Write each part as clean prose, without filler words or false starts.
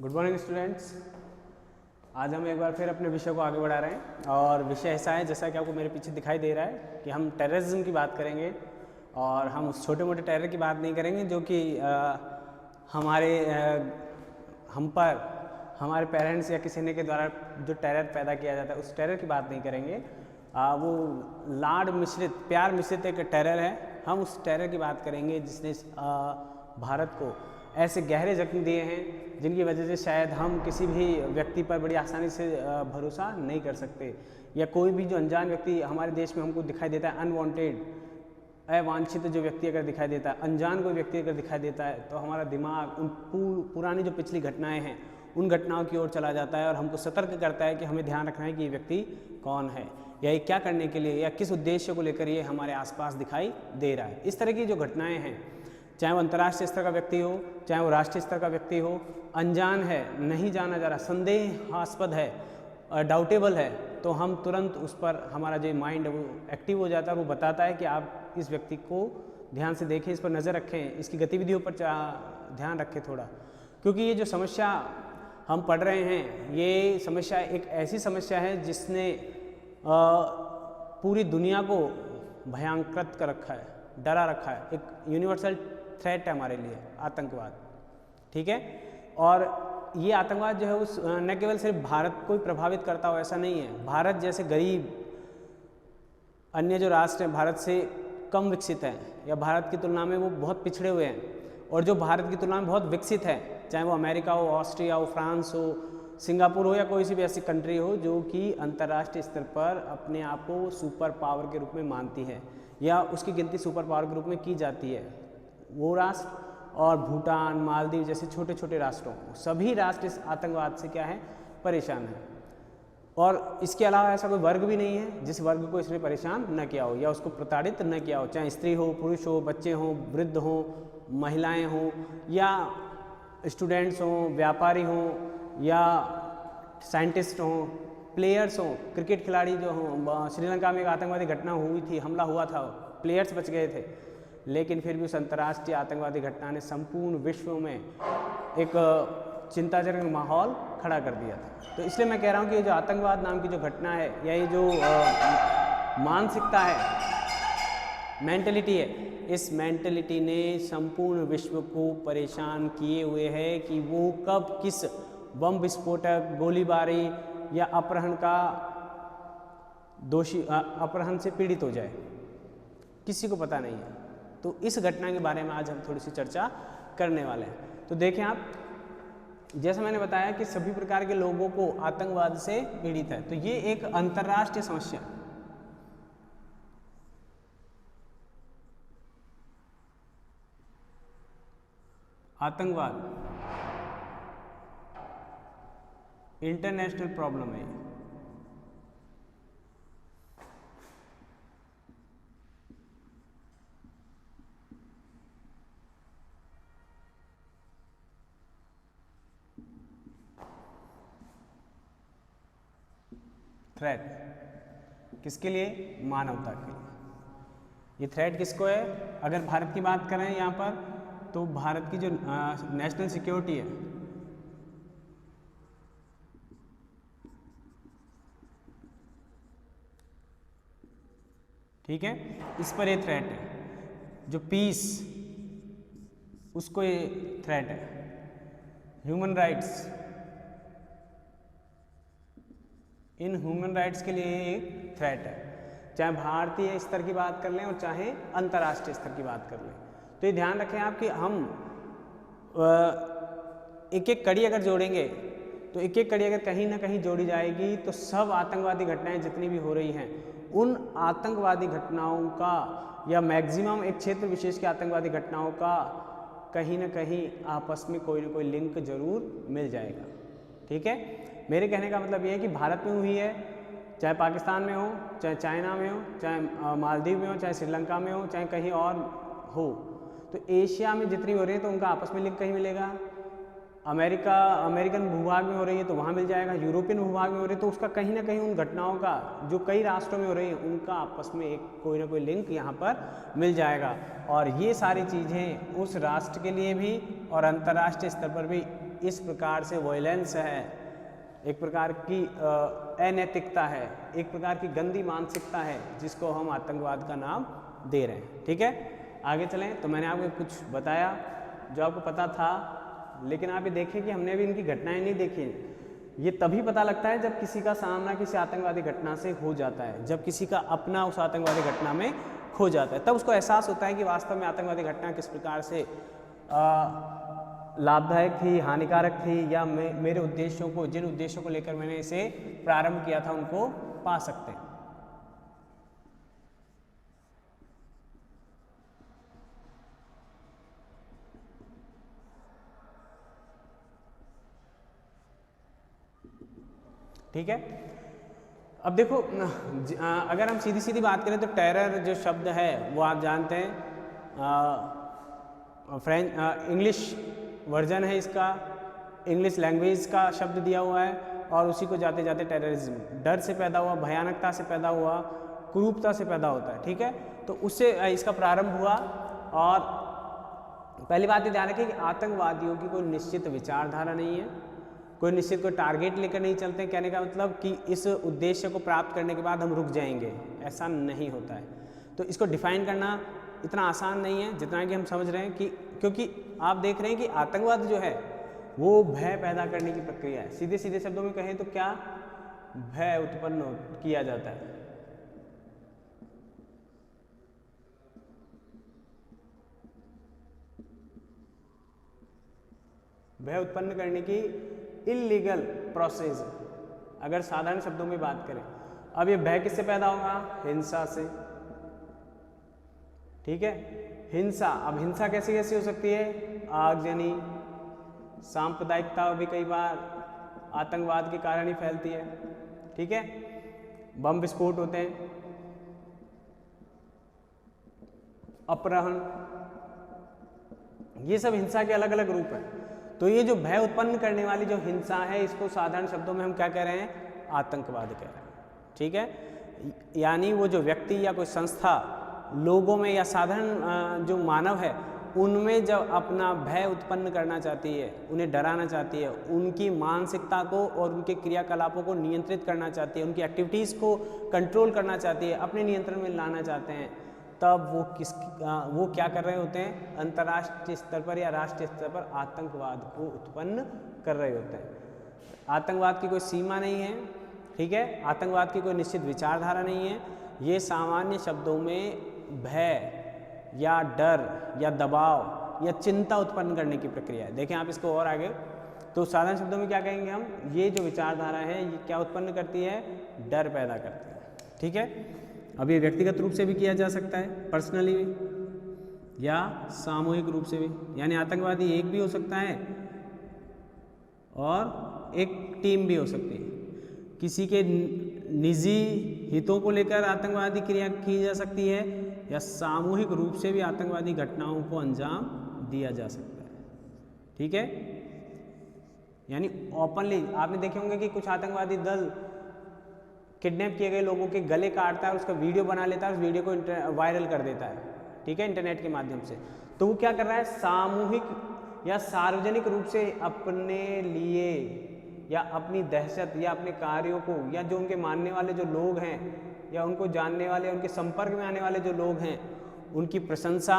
Good morning students. आज हम एक बार फिर अपने विषय को आगे बढ़ा रहे हैं और विषय ऐसा है जैसा कि आपको मेरे पीछे दिखाई दे रहा है कि हम टेररिज्म की बात करेंगे और हम उस छोटे मोटे टेरर की बात नहीं करेंगे जो कि हम पर हमारे पेरेंट्स या किसी ने के द्वारा जो टेरर पैदा किया जाता है उस टेरर की बात नहीं करेंगे। वो लाड मिश्रित प्यार मिश्रित एक टेरर है। हम उस टेरर की बात करेंगे जिसने भारत को ऐसे गहरे जख्म दिए हैं जिनकी वजह से शायद हम किसी भी व्यक्ति पर बड़ी आसानी से भरोसा नहीं कर सकते, या कोई भी जो अनजान व्यक्ति हमारे देश में हमको दिखाई देता है, अनवांटेड अवांछित जो व्यक्ति अगर दिखाई देता है, अनजान कोई व्यक्ति अगर दिखाई देता है तो हमारा दिमाग उन पुरानी जो पिछली घटनाएं हैं उन घटनाओं की ओर चला जाता है और हमको सतर्क करता है कि हमें ध्यान रखना है कि ये व्यक्ति कौन है या ये क्या करने के लिए या किस उद्देश्य को लेकर ये हमारे आसपास दिखाई दे रहा है। इस तरह की जो घटनाएं हैं, चाहे वो अंतर्राष्ट्रीय स्तर का व्यक्ति हो, चाहे वो राष्ट्रीय स्तर का व्यक्ति हो, अनजान है, नहीं जाना जा रहा, संदेहास्पद है, डाउटेबल है, तो हम तुरंत उस पर हमारा जो माइंड है वो एक्टिव हो जाता है। वो बताता है कि आप इस व्यक्ति को ध्यान से देखें, इस पर नज़र रखें, इसकी गतिविधियों पर ध्यान रखें थोड़ा, क्योंकि ये जो समस्या हम पढ़ रहे हैं ये समस्या एक ऐसी समस्या है जिसने पूरी दुनिया को भयंकृत कर रखा है, डरा रखा है। एक यूनिवर्सल थ्रेट है हमारे लिए आतंकवाद, ठीक है। और ये आतंकवाद जो है उस न केवल सिर्फ भारत को ही प्रभावित करता हो ऐसा नहीं है। भारत जैसे गरीब अन्य जो राष्ट्र हैं भारत से कम विकसित हैं या भारत की तुलना में वो बहुत पिछड़े हुए हैं, और जो भारत की तुलना में बहुत विकसित है, चाहे वो अमेरिका हो, ऑस्ट्रिया हो, फ्रांस हो, सिंगापुर हो या कोई सी भी ऐसी कंट्री हो जो कि अंतर्राष्ट्रीय स्तर पर अपने आप को सुपर पावर के रूप में मानती है या उसकी गिनती सुपर पावर के रूप में की जाती है, वो राष्ट्र और भूटान, मालदीव जैसे छोटे छोटे राष्ट्रों, सभी राष्ट्र इस आतंकवाद से क्या है, परेशान हैं। और इसके अलावा ऐसा कोई वर्ग भी नहीं है जिस वर्ग को इसने परेशान न किया हो या उसको प्रताड़ित न किया हो, चाहे स्त्री हो, पुरुष हो, बच्चे हों, वृद्ध हों, महिलाएं हों या स्टूडेंट्स हों, व्यापारी हों या साइंटिस्ट हों, प्लेयर्स हों, क्रिकेट खिलाड़ी जो हों। श्रीलंका में एक आतंकवादी घटना हुई थी, हमला हुआ था, प्लेयर्स बच गए थे, लेकिन फिर भी उस अंतर्राष्ट्रीय आतंकवादी घटना ने संपूर्ण विश्व में एक चिंताजनक माहौल खड़ा कर दिया था। तो इसलिए मैं कह रहा हूँ कि ये जो आतंकवाद नाम की जो घटना है या ये जो मानसिकता है, मेंटलिटी है, इस मेंटलिटी ने संपूर्ण विश्व को परेशान किए हुए है कि वो कब किस बम विस्फोटक, गोलीबारी या अपहरण का दोषी, अपहरण से पीड़ित हो जाए, किसी को पता नहीं है। तो इस घटना के बारे में आज हम थोड़ी सी चर्चा करने वाले हैं। तो देखें आप, जैसा मैंने बताया कि सभी प्रकार के लोगों को आतंकवाद से पीड़ित है, तो ये एक अंतर्राष्ट्रीय समस्या, आतंकवाद इंटरनेशनल प्रॉब्लम है। थ्रेट किसके लिए? मानवता के लिए। ये थ्रेट किसको है? अगर भारत की बात करें यहाँ पर तो भारत की जो नेशनल सिक्योरिटी है, ठीक है, इस पर ये थ्रेट है। जो पीस, उसको ये थ्रेट है। Human rights, in human rights के लिए एक थ्रेट है, चाहे भारतीय स्तर की बात कर लें और चाहे अंतर्राष्ट्रीय स्तर की बात कर लें। तो ये ध्यान रखें आप कि हम एक एक कड़ी अगर जोड़ेंगे तो एक एक कड़ी अगर कहीं ना कहीं जोड़ी जाएगी तो सब आतंकवादी घटनाएं जितनी भी हो रही हैं उन आतंकवादी घटनाओं का या मैक्सिमम एक क्षेत्र विशेष के आतंकवादी घटनाओं का कहीं ना कहीं आपस में कोई ना कोई लिंक जरूर मिल जाएगा, ठीक है। मेरे कहने का मतलब ये है कि भारत में हुई है, चाहे पाकिस्तान में हो, चाहे चाइना में हो, चाहे मालदीव में हो, चाहे श्रीलंका में हो, चाहे कहीं और हो, तो एशिया में जितनी हो रही है तो उनका आपस में लिंक कहीं मिलेगा। अमेरिकन भूभाग में हो रही है तो वहाँ मिल जाएगा, यूरोपियन भूभाग में हो रही है तो उसका कहीं ना कहीं उन घटनाओं का जो कई राष्ट्रों में हो रही है उनका आपस में एक कोई ना कोई लिंक यहाँ पर मिल जाएगा। और ये सारी चीज़ें उस राष्ट्र के लिए भी और अंतर्राष्ट्रीय स्तर पर भी इस प्रकार से वॉयलेंस है, एक प्रकार की अनैतिकता है, एक प्रकार की गंदी मानसिकता है, जिसको हम आतंकवाद का नाम दे रहे हैं। ठीक है, आगे चलें। तो मैंने आपको कुछ बताया जो आपको पता था, लेकिन आप ये देखें कि हमने अभी इनकी घटनाएं नहीं देखी। ये तभी पता लगता है जब किसी का सामना किसी आतंकवादी घटना से हो जाता है, जब किसी का अपना उस आतंकवादी घटना में खो जाता है, तब उसको एहसास होता है कि वास्तव में आतंकवादी घटना किस प्रकार से लाभदायक थी, हानिकारक थी, या मेरे उद्देश्यों को, जिन उद्देश्यों को लेकर मैंने इसे प्रारंभ किया था, उनको पा सकते हैं। ठीक है, अब देखो अगर हम सीधी सीधी बात करें तो टेरर जो शब्द है वो आप जानते हैं, इंग्लिश वर्जन है इसका, इंग्लिश लैंग्वेज का शब्द दिया हुआ है, और उसी को जाते जाते टेररिज्म, डर से पैदा हुआ, भयानकता से पैदा हुआ, क्रूरता से पैदा होता है। ठीक है, तो उससे इसका प्रारंभ हुआ। और पहली बात ये ध्यान रखें कि आतंकवादियों की कोई निश्चित विचारधारा नहीं है, कोई निश्चित कोई टारगेट लेकर नहीं चलते हैं। कहने का मतलब कि इस उद्देश्य को प्राप्त करने के बाद हम रुक जाएंगे, ऐसा नहीं होता है। तो इसको डिफाइन करना इतना आसान नहीं है जितना कि हम समझ रहे हैं, कि क्योंकि आप देख रहे हैं कि आतंकवाद जो है वो भय पैदा करने की प्रक्रिया है। सीधे सीधे शब्दों में कहें तो क्या भय उत्पन्न किया जाता है। भय उत्पन्न करने की इल्लीगल प्रोसेस, अगर साधारण शब्दों में बात करें। अब ये भय किससे पैदा होगा? हिंसा से। ठीक है, हिंसा। अब हिंसा कैसे कैसे हो सकती है? आगजनी, सांप्रदायिकता भी कई बार आतंकवाद के कारण ही फैलती है। ठीक है, बम विस्फोट होते हैं, अपहरण, ये सब हिंसा के अलग अलग रूप हैं। तो ये जो भय उत्पन्न करने वाली जो हिंसा है, इसको साधारण शब्दों में हम क्या कह रहे हैं? आतंकवाद कह रहे हैं। ठीक है, यानी वो जो व्यक्ति या कोई संस्था लोगों में या साधारण जो मानव है उनमें जब अपना भय उत्पन्न करना चाहती है, उन्हें डराना चाहती है, उनकी मानसिकता को और उनके क्रियाकलापों को नियंत्रित करना चाहती है, उनकी एक्टिविटीज़ को कंट्रोल करना चाहती है, अपने नियंत्रण में लाना चाहते हैं, तब वो क्या कर रहे होते हैं? अंतर्राष्ट्रीय स्तर पर या राष्ट्रीय स्तर पर आतंकवाद को उत्पन्न कर रहे होते हैं। आतंकवाद की कोई सीमा नहीं है। ठीक है, आतंकवाद की कोई निश्चित विचारधारा नहीं है। ये सामान्य शब्दों में भय या डर या दबाव या चिंता उत्पन्न करने की प्रक्रिया है। देखें आप इसको और आगे, तो साधारण शब्दों में क्या कहेंगे हम? ये जो विचारधारा है ये क्या उत्पन्न करती है? डर पैदा करती है। ठीक है, अब ये व्यक्तिगत रूप से भी किया जा सकता है, पर्सनली भी, या सामूहिक रूप से भी। यानी आतंकवादी एक भी हो सकता है और एक टीम भी हो सकती है। किसी के निजी हितों को लेकर आतंकवादी क्रिया की जा सकती है, या सामूहिक रूप से भी आतंकवादी घटनाओं को अंजाम दिया जा सकता है। ठीक है, यानी ओपनली आपने देखे होंगे कि कुछ आतंकवादी दल किडनैप किए गए लोगों के गले काटता है और उसका वीडियो बना लेता है, उस वीडियो को वायरल कर देता है। ठीक है, इंटरनेट के माध्यम से। तो वो क्या कर रहा है? सामूहिक या सार्वजनिक रूप से अपने लिए या अपनी दहशत या अपने कार्यों को, या जो उनके मानने वाले जो लोग हैं या उनको जानने वाले, उनके संपर्क में आने वाले जो लोग हैं, उनकी प्रशंसा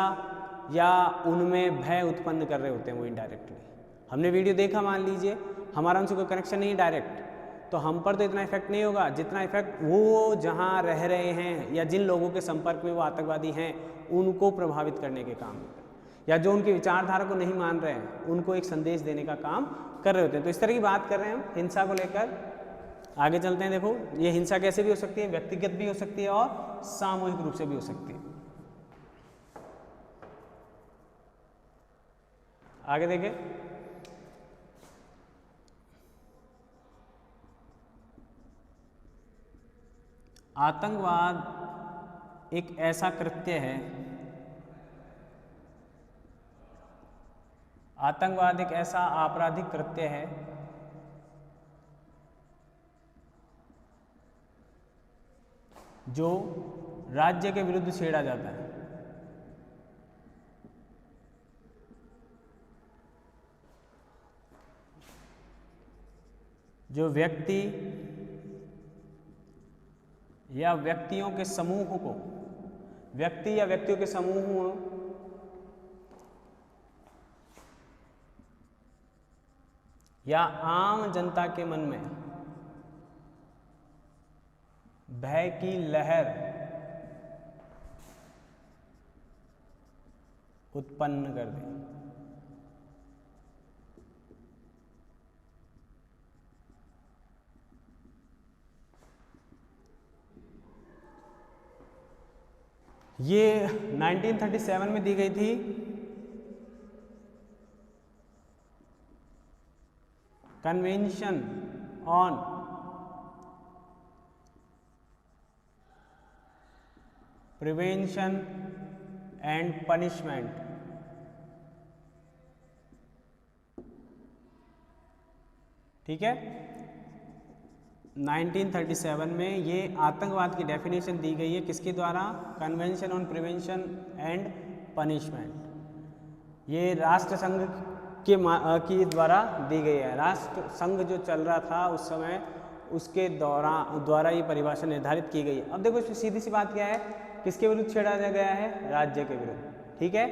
या उनमें भय उत्पन्न कर रहे होते हैं वो इनडायरेक्टली। हमने वीडियो देखा, मान लीजिए हमारा उनसे कोई कनेक्शन नहीं डायरेक्ट, तो हम पर तो इतना इफेक्ट नहीं होगा जितना इफेक्ट वो जहाँ रह रहे हैं या जिन लोगों के संपर्क में वो आतंकवादी हैं उनको प्रभावित करने के काम, या जो उनकी विचारधारा को नहीं मान रहे हैं उनको एक संदेश देने का काम कर रहे होते हैं। तो इस तरह की बात कर रहे हैं हम हिंसा को लेकर। आगे चलते हैं। देखो ये हिंसा कैसे भी हो सकती है, व्यक्तिगत भी हो सकती है और सामूहिक रूप से भी हो सकती है। आगे देखें, आतंकवाद एक ऐसा कृत्य है, आतंकवाद एक ऐसा आपराधिक कृत्य है जो राज्य के विरुद्ध छेड़ा जाता है। जो व्यक्ति या व्यक्तियों के समूह को, व्यक्ति या व्यक्तियों के समूह या आम जनता के मन में भय की लहर उत्पन्न कर दे। ये 1937 में दी गई थी। Convention on prevention and punishment, ठीक है। 1937 में ये आतंकवाद की डेफिनेशन दी गई है किसके द्वारा? Convention on prevention and punishment. ये राष्ट्र संघ के द्वारा दी गई है। राष्ट्र संघ जो चल रहा था उस समय, उसके द्वारा ये परिभाषा निर्धारित की गई है। अब देखो इसमें सीधी सी बात क्या है, किसके विरुद्ध छेड़ा गया है? राज्य के विरुद्ध, ठीक है।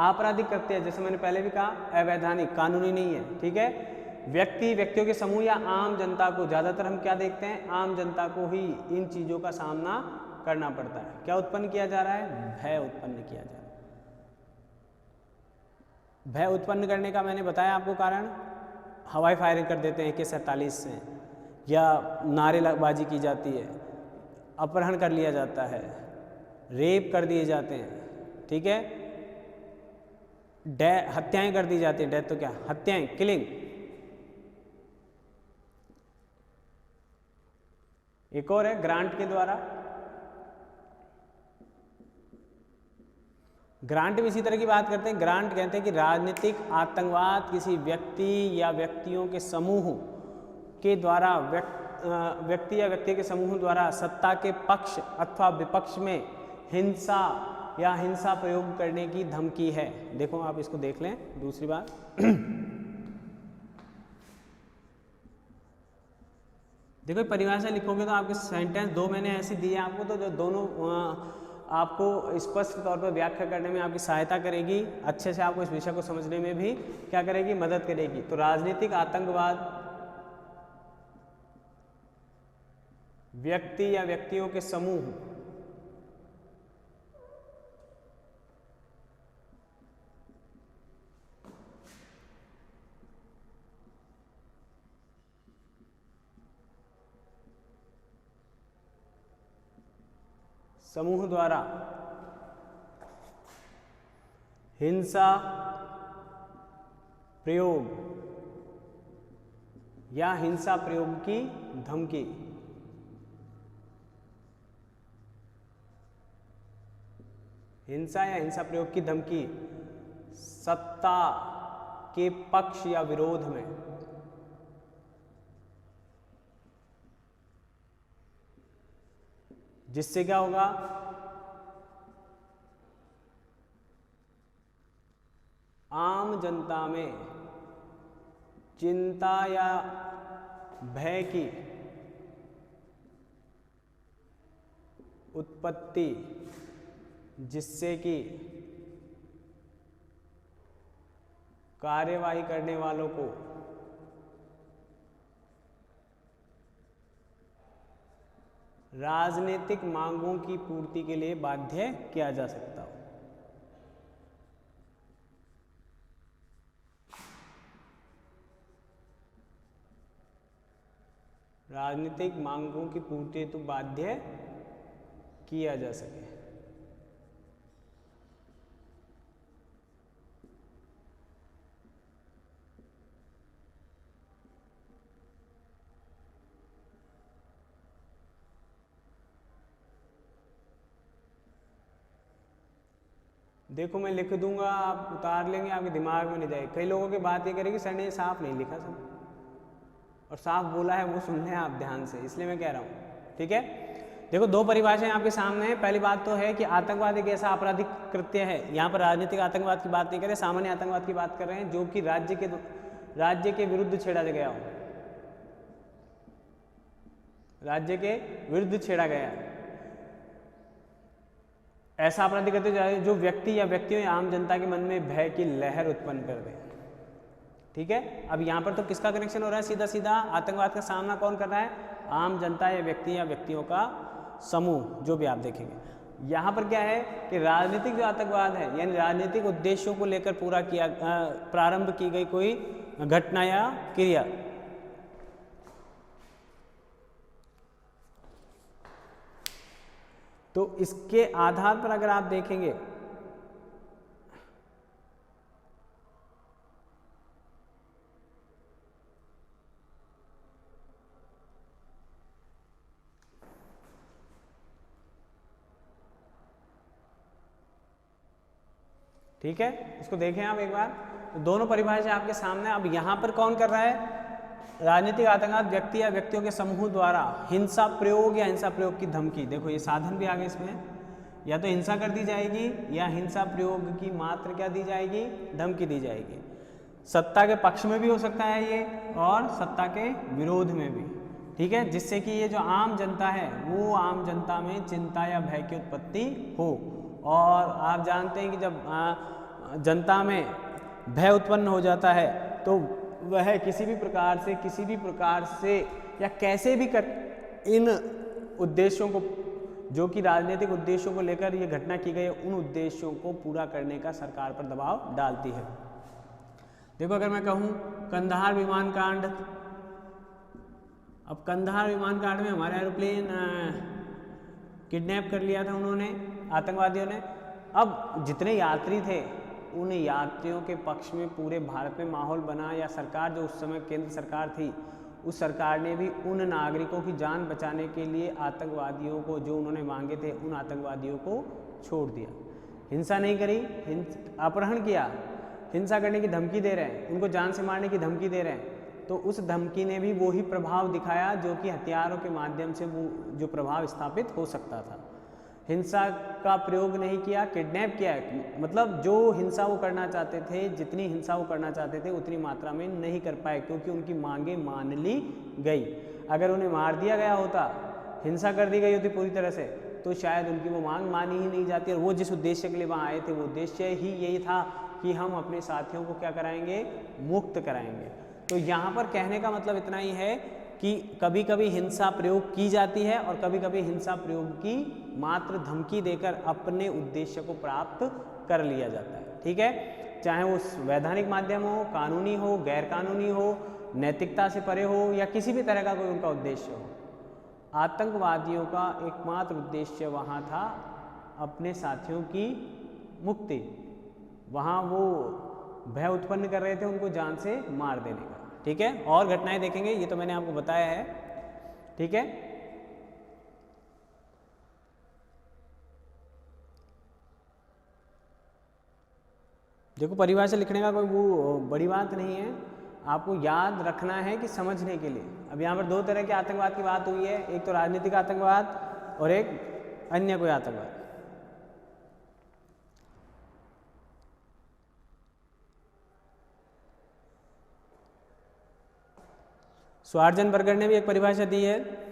आपराधिक कृत्य, जैसे मैंने पहले भी कहा, अवैधानिक, कानूनी नहीं है, ठीक है। व्यक्तियों के समूह या आम जनता को, ज़्यादातर हम क्या देखते हैं, आम जनता को ही इन चीज़ों का सामना करना पड़ता है। क्या उत्पन्न किया जा रहा है? भय उत्पन्न किया जा रहा है। भय उत्पन्न करने का मैंने बताया आपको कारण, हवाई फायरिंग कर देते हैं AK-47 से, या नारेबाजी की जाती है, अपहरण कर लिया जाता है, रेप कर दिए जाते हैं, ठीक है, हत्याएं कर दी जाती हैं। डेथ तो क्या, हत्याएं, किलिंग। एक और है ग्रांट के द्वारा। ग्रांट भी इसी तरह की बात करते हैं। ग्रांट कहते हैं कि राजनीतिक आतंकवाद किसी व्यक्ति या व्यक्तियों के समूह के द्वारा, व्यक्ति या व्यक्ति के समूह द्वारा सत्ता के पक्ष अथवा विपक्ष में हिंसा या हिंसा प्रयोग करने की धमकी है। देखो आप इसको देख लें। दूसरी बात, देखो परिभाषा लिखोगे तो आपके सेंटेंस दो मैंने ऐसी दी है आपको, तो जो दोनों आपको स्पष्ट तौर पर व्याख्या करने में आपकी सहायता करेगी, अच्छे से आपको इस विषय को समझने में भी क्या करेगी, मदद करेगी। तो राजनीतिक आतंकवाद व्यक्ति या व्यक्तियों के समूह द्वारा हिंसा प्रयोग या हिंसा प्रयोग की धमकी, हिंसा या हिंसा प्रयोग की धमकी सत्ता के पक्ष या विरोध में, जिससे क्या होगा, आम जनता में चिंता या भय की उत्पत्ति, जिससे कि कार्यवाही करने वालों को राजनीतिक मांगों की पूर्ति के लिए बाध्य किया जा सकता हो। राजनीतिक मांगों की पूर्ति हेतु बाध्य किया जा सके। देखो मैं लिख दूंगा, आप उतार लेंगे, आपके दिमाग में नहीं जाएगी। कई लोगों की बात ये करेगी सर ने साफ नहीं लिखा सब, और साफ बोला है वो सुन लें आप ध्यान से, इसलिए मैं कह रहा हूँ, ठीक है। देखो दो परिभाषाएं आपके सामने हैं। पहली बात तो है कि आतंकवाद एक ऐसा आपराधिक कृत्य है, यहाँ पर राजनीतिक आतंकवाद की बात नहीं कर रहे, सामान्य आतंकवाद की बात कर रहे हैं, जो कि राज्य के विरुद्ध छेड़ा गया हो, राज्य के विरुद्ध छेड़ा गया है। ऐसा अपराधी करते जाए जो व्यक्ति या व्यक्तियों या आम जनता के मन में भय की लहर उत्पन्न कर दे। ठीक है, अब यहाँ पर तो किसका कनेक्शन हो रहा है, सीधा सीधा आतंकवाद का सामना कौन कर रहा है, आम जनता या व्यक्तियों का समूह, जो भी आप देखेंगे। यहाँ पर क्या है कि राजनीतिक जो आतंकवाद है, यानी राजनीतिक उद्देश्यों को लेकर प्रारंभ की गई कोई घटना या क्रिया। तो इसके आधार पर अगर आप देखेंगे ठीक है, इसको देखें आप एक बार, तो दोनों परिभाषा आपके सामने। अब यहाँ पर कौन कर रहा है, राजनीतिक आतंकवाद व्यक्ति या व्यक्तियों के समूह द्वारा हिंसा प्रयोग या हिंसा प्रयोग की धमकी। देखो ये साधन भी आ गए इसमें, या तो हिंसा कर दी जाएगी या हिंसा प्रयोग की मात्र क्या दी जाएगी, धमकी दी जाएगी। सत्ता के पक्ष में भी हो सकता है ये, और सत्ता के विरोध में भी। ठीक है, जिससे कि ये जो आम जनता है वो आम जनता में चिंता या भय की उत्पत्ति हो। और आप जानते हैं कि जब जनता में भय उत्पन्न हो जाता है तो वह किसी भी प्रकार से या कैसे भी कर इन उद्देश्यों को, जो कि राजनीतिक उद्देश्यों को लेकर ये घटना की गई है, उन उद्देश्यों को पूरा करने का सरकार पर दबाव डालती है। देखो अगर मैं कहूँ कंधार विमान कांड, अब कंधार विमान कांड में हमारा एरोप्लेन किडनैप कर लिया था उन्होंने, आतंकवादियों ने। अब जितने यात्री थे उन यात्रियों के पक्ष में पूरे भारत में माहौल बना, या सरकार जो उस समय केंद्र सरकार थी, उस सरकार ने भी उन नागरिकों की जान बचाने के लिए आतंकवादियों को, जो उन्होंने मांगे थे, उन आतंकवादियों को छोड़ दिया। हिंसा नहीं करी, अपहरण किया, हिंसा करने की धमकी दे रहे हैं, उनको जान से मारने की धमकी दे रहे हैं। तो उस धमकी ने भी वही प्रभाव दिखाया जो कि हथियारों के माध्यम से वो जो प्रभाव स्थापित हो सकता था। हिंसा का प्रयोग नहीं किया, किडनैप किया, मतलब जो हिंसा वो करना चाहते थे, जितनी हिंसा वो करना चाहते थे उतनी मात्रा में नहीं कर पाए, क्योंकि उनकी मांगें मान ली गई। अगर उन्हें मार दिया गया होता, हिंसा कर दी गई होती पूरी तरह से, तो शायद उनकी वो मांग मानी ही नहीं जाती। और वो जिस उद्देश्य के लिए वहाँ आए थे, वो उद्देश्य ही यही था कि हम अपने साथियों को क्या कराएंगे, मुक्त कराएंगे। तो यहाँ पर कहने का मतलब इतना ही है कि कभी कभी हिंसा प्रयोग की जाती है और कभी कभी हिंसा प्रयोग की मात्र धमकी देकर अपने उद्देश्य को प्राप्त कर लिया जाता है। ठीक है, चाहे वो वैधानिक माध्यम हो, कानूनी हो, गैर कानूनी हो, नैतिकता से परे हो, या किसी भी तरह का कोई उनका उद्देश्य हो। आतंकवादियों का एकमात्र उद्देश्य वहाँ था अपने साथियों की मुक्ति। वहाँ वो भय उत्पन्न कर रहे थे उनको जान से मार देने का। ठीक है, और घटनाएं देखेंगे, ये तो मैंने आपको बताया है। ठीक है, देखो परिभाषा लिखने का कोई वो बड़ी बात नहीं है, आपको याद रखना है कि समझने के लिए। अब यहाँ पर दो तरह के आतंकवाद की बात हुई है, एक तो राजनीतिक आतंकवाद और एक अन्य कोई आतंकवाद। श्वार्ज़ेनबर्गर ने भी एक परिभाषा दी है।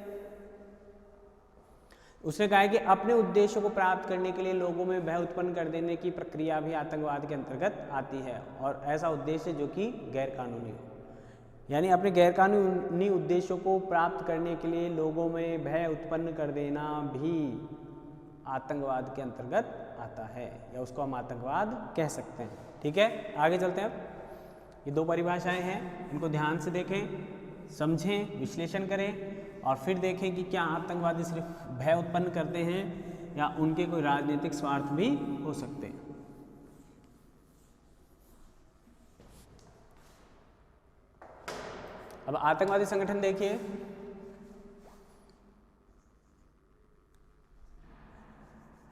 उसने कहा है कि अपने उद्देश्य को प्राप्त करने के लिए लोगों में भय उत्पन्न कर देने की प्रक्रिया भी आतंकवाद के अंतर्गत आती है, और ऐसा उद्देश्य जो कि गैर कानूनी हो। यानी अपने गैर कानूनी उद्देश्यों को प्राप्त करने के लिए लोगों में भय उत्पन्न कर देना भी आतंकवाद के अंतर्गत आता है, या उसको हम आतंकवाद कह सकते हैं। ठीक है, आगे चलते हैं। अब ये दो परिभाषाएं हैं, इनको ध्यान से देखें, समझें, विश्लेषण करें, और फिर देखें कि क्या आतंकवादी सिर्फ भय उत्पन्न करते हैं या उनके कोई राजनीतिक स्वार्थ भी हो सकते हैं। अब आतंकवादी संगठन देखिए,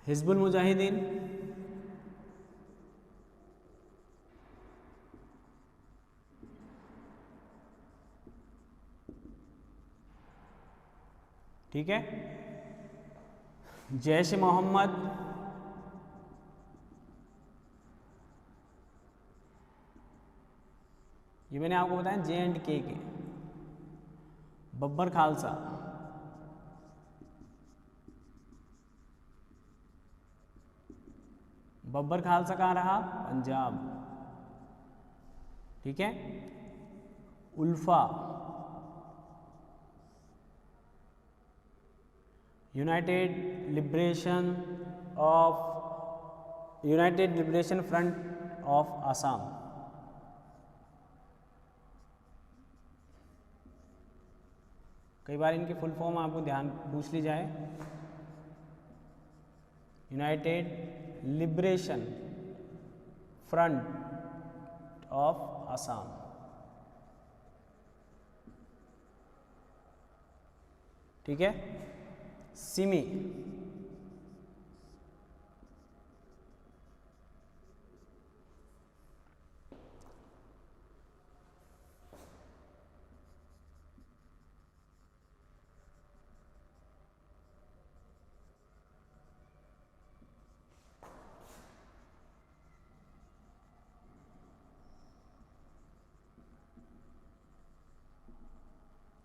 हिजबुल मुजाहिदीन, ठीक है, जैश ए मोहम्मद, ये मैंने आपको बताया, JNK के, बब्बर खालसा, बब्बर खालसा कहाँ रहा? पंजाब। ठीक है। ULFA united liberation front of Assam. कई बार इनकी फुल फॉर्म आपको ध्यान पूछ ली जाए। United liberation front of Assam. ठीक है। सिमी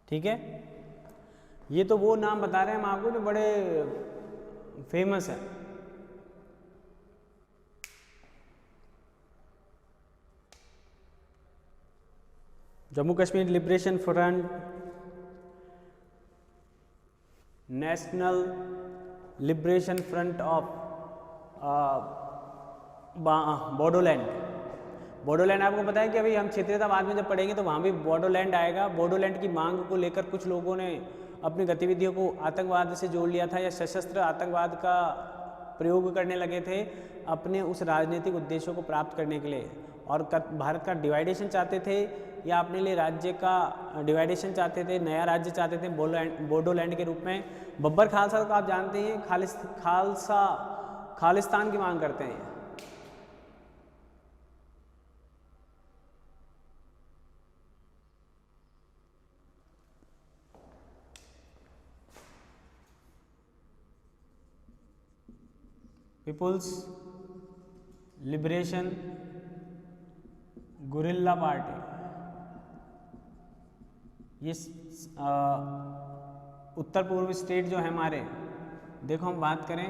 ठीक है। ये तो वो नाम बता रहे हैं हम आपको जो बड़े फेमस है। Jammu Kashmir liberation front, national liberation front of Bodoland. Bodoland आपको पता है कि अभी हम क्षेत्रीयतावाद में जब पढ़ेंगे तो वहाँ भी बोडोलैंड आएगा। बोडोलैंड की मांग को लेकर कुछ लोगों ने अपनी गतिविधियों को आतंकवाद से जोड़ लिया था या सशस्त्र आतंकवाद का प्रयोग करने लगे थे अपने उस राजनीतिक उद्देश्यों को प्राप्त करने के लिए, और भारत का डिवाइडेशन चाहते थे या अपने लिए राज्य का डिवाइडेशन चाहते थे, नया राज्य चाहते थे बोडोलैंड के रूप में। बब्बर खालसा को आप जानते हैं, खालिस्तान की मांग करते हैं। पीपुल्स लिबरेशन गुरिल्ला पार्टी, ये उत्तर पूर्व स्टेट जो है हमारे, देखो हम बात करें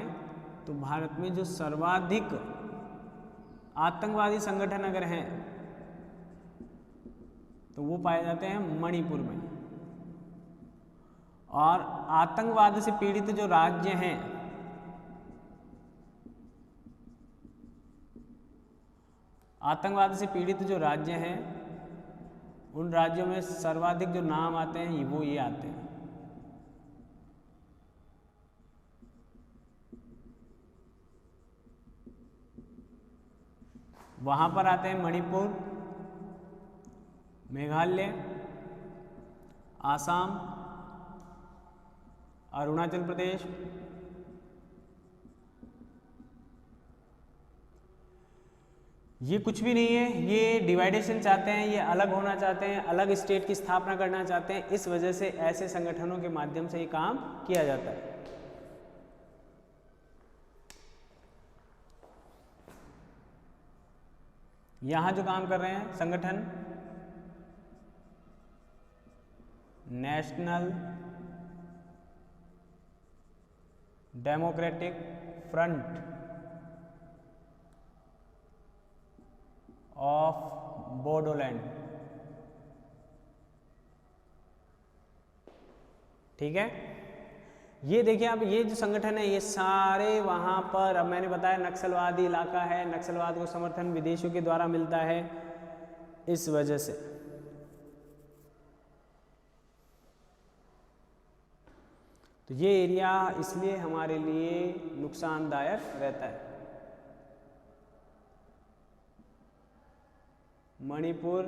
तो भारत में जो सर्वाधिक आतंकवादी संगठन अगर हैं तो वो पाए जाते हैं मणिपुर में। और आतंकवाद से पीड़ित जो राज्य हैं, आतंकवाद से पीड़ित जो राज्य हैं, उन राज्यों में सर्वाधिक जो नाम आते हैं वो ये आते हैं। वहां पर आते हैं मणिपुर, मेघालय, आसाम, अरुणाचल प्रदेश, ये कुछ भी नहीं है, ये डिवाइडेशन चाहते हैं, ये अलग होना चाहते हैं, अलग स्टेट की स्थापना करना चाहते हैं। इस वजह से ऐसे संगठनों के माध्यम से ये काम किया जाता है। यहां जो काम कर रहे हैं संगठन, national democratic front of Bodoland. ठीक है। ये देखिए आप, ये जो संगठन है ये सारे वहां पर, अब मैंने बताया नक्सलवादी इलाका है, नक्सलवाद को समर्थन विदेशियों के द्वारा मिलता है, इस वजह से। तो ये एरिया इसलिए हमारे लिए नुकसानदायक रहता है। Manipur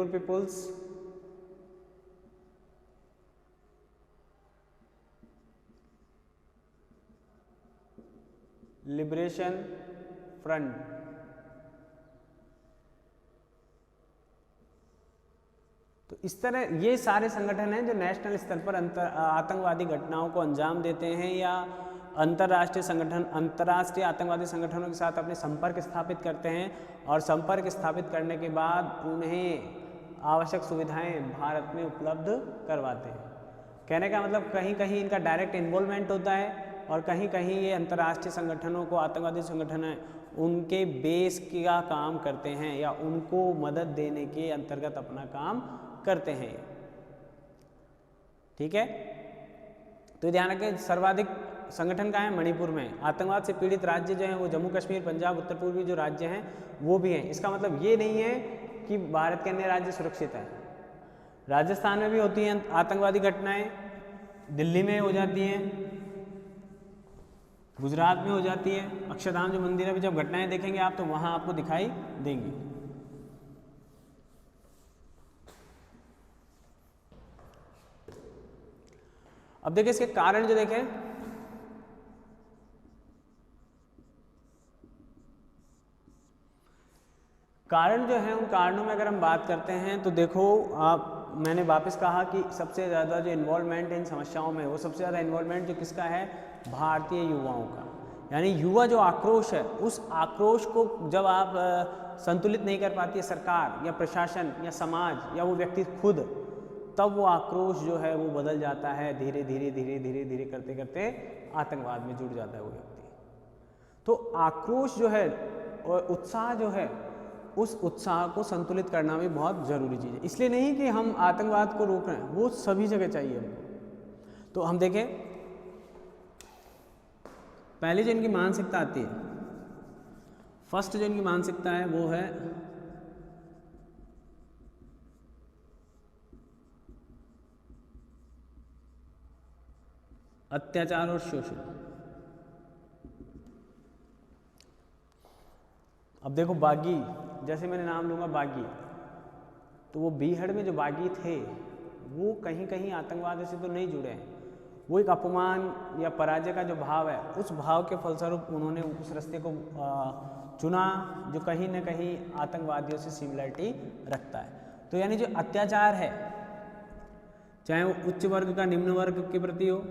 people's liberation front. तो इस तरह ये सारे संगठन हैं जो नेशनल स्तर पर आतंकवादी घटनाओं को अंजाम देते हैं या अंतर्राष्ट्रीय आतंकवादी संगठनों के साथ अपने संपर्क स्थापित करते हैं, और संपर्क स्थापित करने के बाद उन्हें आवश्यक सुविधाएं भारत में उपलब्ध करवाते हैं। कहने का मतलब कहीं कहीं इनका डायरेक्ट इन्वॉल्वमेंट होता है और कहीं कहीं ये अंतर्राष्ट्रीय संगठनों को, आतंकवादी संगठन है, उनके बेस का काम करते हैं या उनको मदद देने के अंतर्गत अपना काम करते हैं। ठीक है, तो ध्यान रखें सर्वाधिक संगठन कहाँ है? मणिपुर में। आतंकवाद से पीड़ित राज्य जो हैं वो जम्मू कश्मीर, पंजाब, उत्तर पूर्वी जो राज्य हैं वो भी हैं। इसका मतलब ये नहीं है कि भारत के अन्य राज्य सुरक्षित हैं। राजस्थान में भी होती हैं आतंकवादी घटनाएं, दिल्ली में हो जाती हैं, गुजरात में हो जाती है। अक्षरधाम जो मंदिर है भी जब घटनाएं देखेंगे आप तो वहां आपको दिखाई देंगी। अब देखिए इसके कारण जो देखें, कारण जो है उन कारणों में अगर हम बात करते हैं तो देखो मैंने वापस कहा कि सबसे ज़्यादा जो इन्वॉल्वमेंट इन समस्याओं में, वो सबसे ज़्यादा इन्वॉल्वमेंट जो किसका है? भारतीय युवाओं का। यानी युवा जो आक्रोश है, उस आक्रोश को जब आप संतुलित नहीं कर पाती है सरकार या प्रशासन या समाज या वो व्यक्ति खुद, तब वो आक्रोश जो है वो बदल जाता है, धीरे धीरे धीरे धीरे धीरे करते करते आतंकवाद में जुड़ जाता है वो व्यक्ति। तो आक्रोश जो है और उत्साह जो है, उस उत्साह को संतुलित करना भी बहुत ज़रूरी चीज़ है। इसलिए नहीं कि हम आतंकवाद को रोक रहे हैं, वो सभी जगह चाहिए हमको। तो हम देखें पहले जो इनकी मानसिकता आती है, फर्स्ट जो इनकी मानसिकता है वो है अत्याचार और शोषण। अब देखो बागी, जैसे मैंने नाम लूँगा बागी, तो वो बीहड़ में जो बागी थे वो कहीं कहीं आतंकवाद से तो नहीं जुड़े हैं। वो एक अपमान या पराजय का जो भाव है, उस भाव के फलस्वरूप उन्होंने उस रास्ते को चुना जो कहीं ना कहीं आतंकवादियों से सिमिलरिटी रखता है। तो यानी जो अत्याचार है, चाहे वो उच्च वर्ग का निम्न वर्ग के प्रति हो,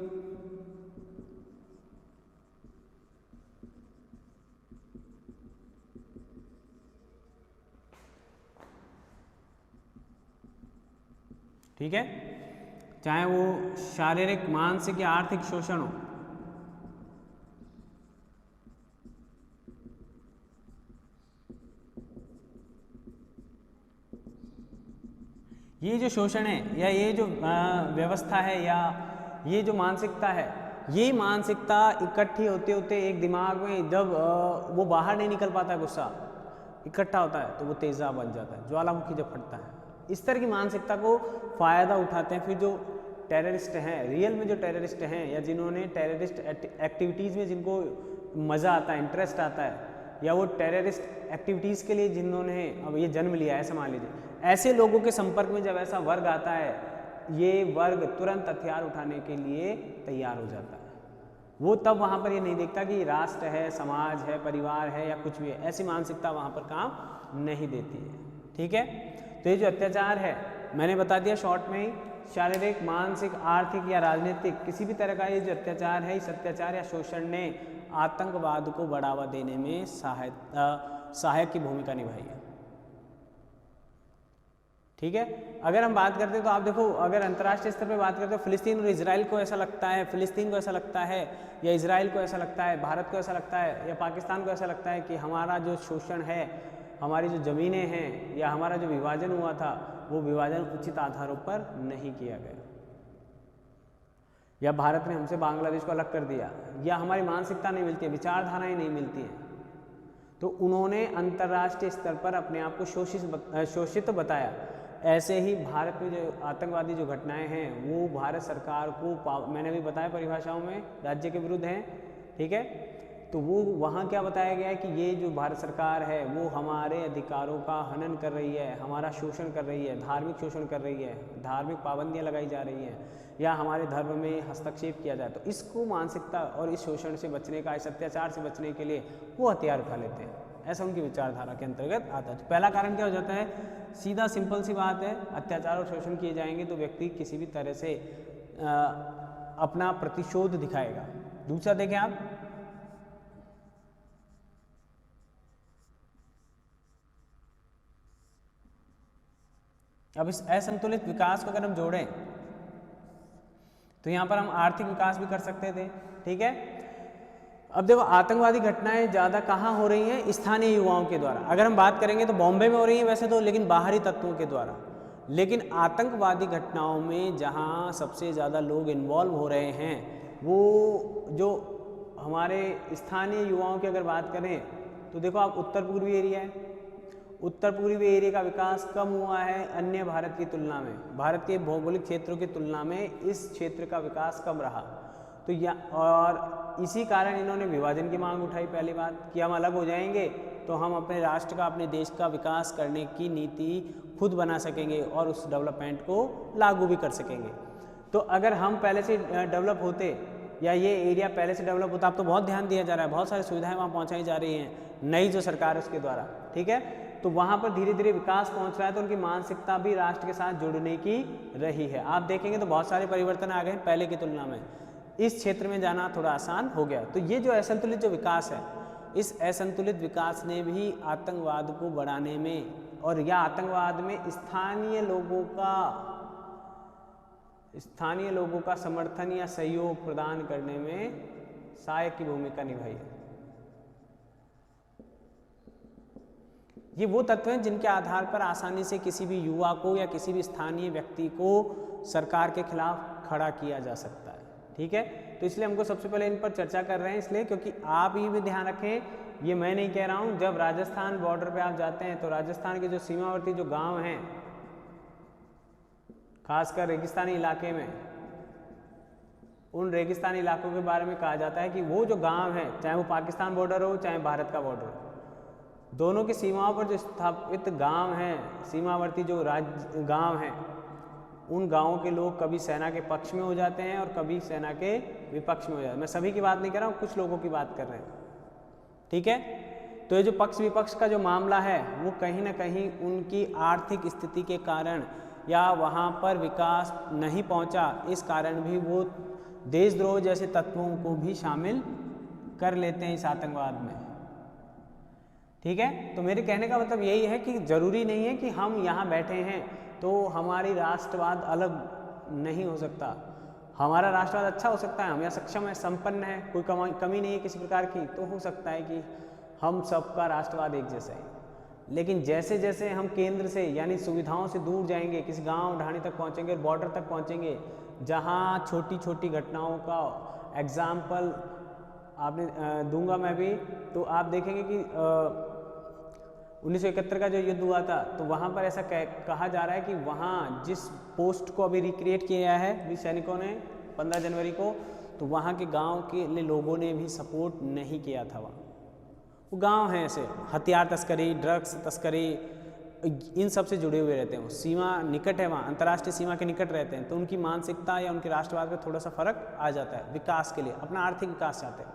ठीक है, चाहे वो शारीरिक, मानसिक या आर्थिक शोषण हो, ये जो शोषण है या ये जो व्यवस्था है या ये जो मानसिकता है, ये मानसिकता इकट्ठी होते होते एक दिमाग में जब वो बाहर नहीं निकल पाता, गुस्सा इकट्ठा होता है तो वो तेजाब बन जाता है, ज्वालामुखी जब फटता है। इस तरह की मानसिकता को फ़ायदा उठाते हैं फिर जो टेररिस्ट हैं, रियल में जो टेररिस्ट हैं या जिन्होंने टेररिस्ट एक्टिविटीज़ में जिनको मज़ा आता है, इंटरेस्ट आता है, या वो टेररिस्ट एक्टिविटीज़ के लिए जिन्होंने अब ये जन्म लिया है, समझ लीजिए, ऐसे लोगों के संपर्क में जब ऐसा वर्ग आता है, ये वर्ग तुरंत हथियार उठाने के लिए तैयार हो जाता है। वो तब वहाँ पर ये नहीं देखता कि राष्ट्र है, समाज है, परिवार है या कुछ भी है, ऐसी मानसिकता वहाँ पर काम नहीं देती है। ठीक है, तो ये जो अत्याचार है मैंने बता दिया शॉर्ट में ही, शारीरिक, मानसिक, आर्थिक या राजनीतिक किसी भी तरह का ये जो अत्याचार है, इस अत्याचार या शोषण ने आतंकवाद को बढ़ावा देने में सहायक की भूमिका निभाई है। ठीक है, अगर हम बात करते हैं तो आप देखो, अगर अंतर्राष्ट्रीय स्तर पे बात करते हैं, फिलिस्तीन और इजराइल को ऐसा लगता है, फिलिस्तीन को ऐसा लगता है या इजराइल को ऐसा लगता है, भारत को ऐसा लगता है या पाकिस्तान को ऐसा लगता है कि हमारा जो शोषण है, हमारी जो ज़मीनें हैं या हमारा जो विभाजन हुआ था, वो विभाजन उचित आधारों पर नहीं किया गया, या भारत ने हमसे बांग्लादेश को अलग कर दिया, या हमारी मानसिकता नहीं मिलती है, विचारधाराएं नहीं मिलती हैं, तो उन्होंने अंतर्राष्ट्रीय स्तर पर अपने आप को शोषित बताया। ऐसे ही भारत में जो आतंकवादी जो घटनाएं हैं वो भारत सरकार को, मैंने भी बताया परिभाषाओं में, राज्य के विरुद्ध हैं। ठीक है, तो वो वहाँ क्या बताया गया है कि ये जो भारत सरकार है वो हमारे अधिकारों का हनन कर रही है, हमारा शोषण कर रही है, धार्मिक शोषण कर रही है, धार्मिक पाबंदियाँ लगाई जा रही हैं या हमारे धर्म में हस्तक्षेप किया जाए। तो इसको मानसिकता और इस शोषण से बचने का, इस अत्याचार से बचने के लिए वो हथियार उठा लेते हैं, ऐसा उनकी विचारधारा के अंतर्गत आता है। तो पहला कारण क्या हो जाता है, सीधा सिंपल सी बात है, अत्याचार और शोषण किए जाएंगे तो व्यक्ति किसी भी तरह से अपना प्रतिशोध दिखाएगा। दूसरा देखें आप, अब इस असंतुलित विकास को अगर हम जोड़ें तो यहाँ पर हम आर्थिक विकास भी कर सकते थे। ठीक है, अब देखो आतंकवादी घटनाएं ज़्यादा कहाँ हो रही हैं, स्थानीय युवाओं के द्वारा। अगर हम बात करेंगे तो बॉम्बे में हो रही हैं वैसे तो, लेकिन बाहरी तत्वों के द्वारा। लेकिन आतंकवादी घटनाओं में जहाँ सबसे ज़्यादा लोग इन्वॉल्व हो रहे हैं वो जो हमारे स्थानीय युवाओं की अगर बात करें तो देखो आप उत्तर पूर्वी एरिया है, उत्तर पूर्वी एरिया का विकास कम हुआ है अन्य भारत की तुलना में, भारत के भौगोलिक क्षेत्रों की तुलना में इस क्षेत्र का विकास कम रहा। तो और इसी कारण इन्होंने विभाजन की मांग उठाई। पहली बात कि हम अलग हो जाएंगे तो हम अपने राष्ट्र का, अपने देश का विकास करने की नीति खुद बना सकेंगे और उस डेवलपमेंट को लागू भी कर सकेंगे। तो अगर हम पहले से डेवलप होते या ये एरिया पहले से डेवलप होता, अब तो बहुत ध्यान दिया जा रहा है, बहुत सारी सुविधाएं वहाँ पहुँचाई जा रही हैं नई जो सरकार है उसके द्वारा, ठीक है, तो वहाँ पर धीरे धीरे विकास पहुँच रहा है, तो उनकी मानसिकता भी राष्ट्र के साथ जुड़ने की रही है। आप देखेंगे तो बहुत सारे परिवर्तन आ गए पहले की तुलना में, इस क्षेत्र में जाना थोड़ा आसान हो गया। तो ये जो असंतुलित जो विकास है, इस असंतुलित विकास ने भी आतंकवाद को बढ़ाने में और या आतंकवाद में स्थानीय लोगों का समर्थन या सहयोग प्रदान करने में सहायक की भूमिका निभाई है। ये वो तत्व हैं जिनके आधार पर आसानी से किसी भी युवा को या किसी भी स्थानीय व्यक्ति को सरकार के खिलाफ खड़ा किया जा सकता है, ठीक है। तो इसलिए हमको सबसे पहले इन पर चर्चा कर रहे हैं, इसलिए क्योंकि आप ये भी ध्यान रखें, ये मैं नहीं कह रहा हूँ, जब राजस्थान बॉर्डर पे आप जाते हैं तो राजस्थान के जो सीमावर्ती जो गांव हैं, खासकर रेगिस्तानी इलाके में, उन रेगिस्तानी इलाकों के बारे में कहा जाता है कि वो जो गांव हैं, चाहे वो पाकिस्तान बॉर्डर हो चाहे भारत का बॉर्डर हो, दोनों की सीमाओं पर जो स्थापित गांव हैं, सीमावर्ती जो गांव हैं, उन गांवों के लोग कभी सेना के पक्ष में हो जाते हैं और कभी सेना के विपक्ष में हो जाते हैं। मैं सभी की बात नहीं कर रहा हूँ, कुछ लोगों की बात कर रहे हैं, ठीक है। तो ये जो पक्ष विपक्ष का जो मामला है वो कहीं ना कहीं उनकी आर्थिक स्थिति के कारण या वहाँ पर विकास नहीं पहुँचा, इस कारण भी वो देशद्रोह जैसे तत्वों को भी शामिल कर लेते हैं इस आतंकवाद में, ठीक है। तो मेरे कहने का मतलब यही है कि ज़रूरी नहीं है कि हम यहाँ बैठे हैं तो हमारी राष्ट्रवाद अलग नहीं हो सकता। हमारा राष्ट्रवाद अच्छा हो सकता है, हम यहाँ सक्षम है, संपन्न है, कोई कमी नहीं है किसी प्रकार की, तो हो सकता है कि हम सबका राष्ट्रवाद एक जैसा है। लेकिन जैसे जैसे हम केंद्र से यानी सुविधाओं से दूर जाएंगे, किसी गांव ढाणी तक पहुँचेंगे और बॉर्डर तक पहुँचेंगे, जहाँ छोटी छोटी घटनाओं का एग्जाम्पल आपने दूंगा मैं भी, तो आप देखेंगे कि 1971 का जो युद्ध हुआ था तो वहाँ पर ऐसा कहा जा रहा है कि वहाँ जिस पोस्ट को अभी रिक्रिएट किया है भी सैनिकों ने 15 जनवरी को, तो वहाँ के गांव के लोगों ने भी सपोर्ट नहीं किया था। वहाँ वो गांव हैं ऐसे हथियार तस्करी, ड्रग्स तस्करी, इन सब से जुड़े हुए रहते हैं, वो सीमा निकट है, वहाँ अंतर्राष्ट्रीय सीमा के निकट रहते हैं, तो उनकी मानसिकता या उनके राष्ट्रवाद में थोड़ा सा फर्क आ जाता है। विकास के लिए अपना आर्थिक विकास चाहते हैं,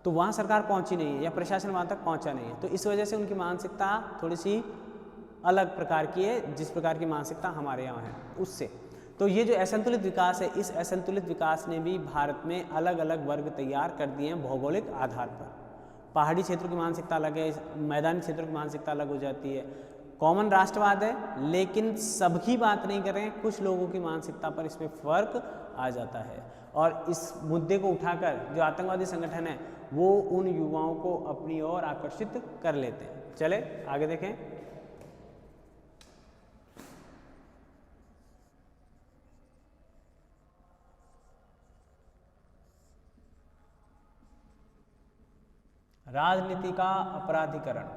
तो वहाँ सरकार पहुँची नहीं है या प्रशासन वहाँ तक पहुँचा नहीं है, तो इस वजह से उनकी मानसिकता थोड़ी सी अलग प्रकार की है जिस प्रकार की मानसिकता हमारे यहाँ है उससे। तो ये जो असंतुलित विकास है, इस असंतुलित विकास ने भी भारत में अलग अलग वर्ग तैयार कर दिए हैं भौगोलिक आधार पर। पहाड़ी क्षेत्रों की मानसिकता अलग है, मैदानी क्षेत्रों की मानसिकता अलग हो जाती है। कॉमन राष्ट्रवाद है लेकिन सबकी बात नहीं कर रहे हैं, कुछ लोगों की मानसिकता पर इसमें फर्क आ जाता है और इस मुद्दे को उठाकर जो आतंकवादी संगठन है वो उन युवाओं को अपनी ओर आकर्षित कर लेते हैं। चले आगे देखें। राजनीति का अपराधीकरण।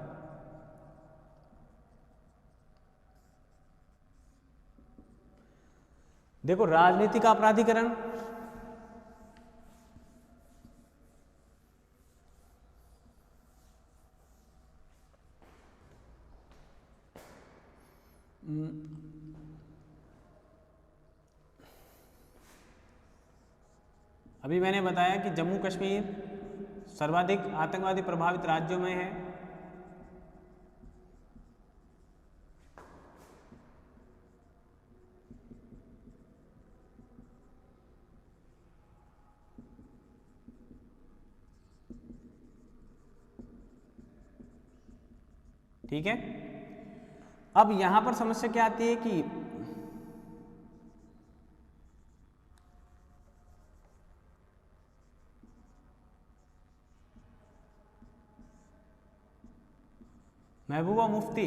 देखो राजनीति का अपराधीकरण अभी मैंने बताया कि जम्मू कश्मीर सर्वाधिक आतंकवादी प्रभावित राज्यों में है। ठीक है, अब यहां पर समस्या क्या आती है कि महबूबा मुफ्ती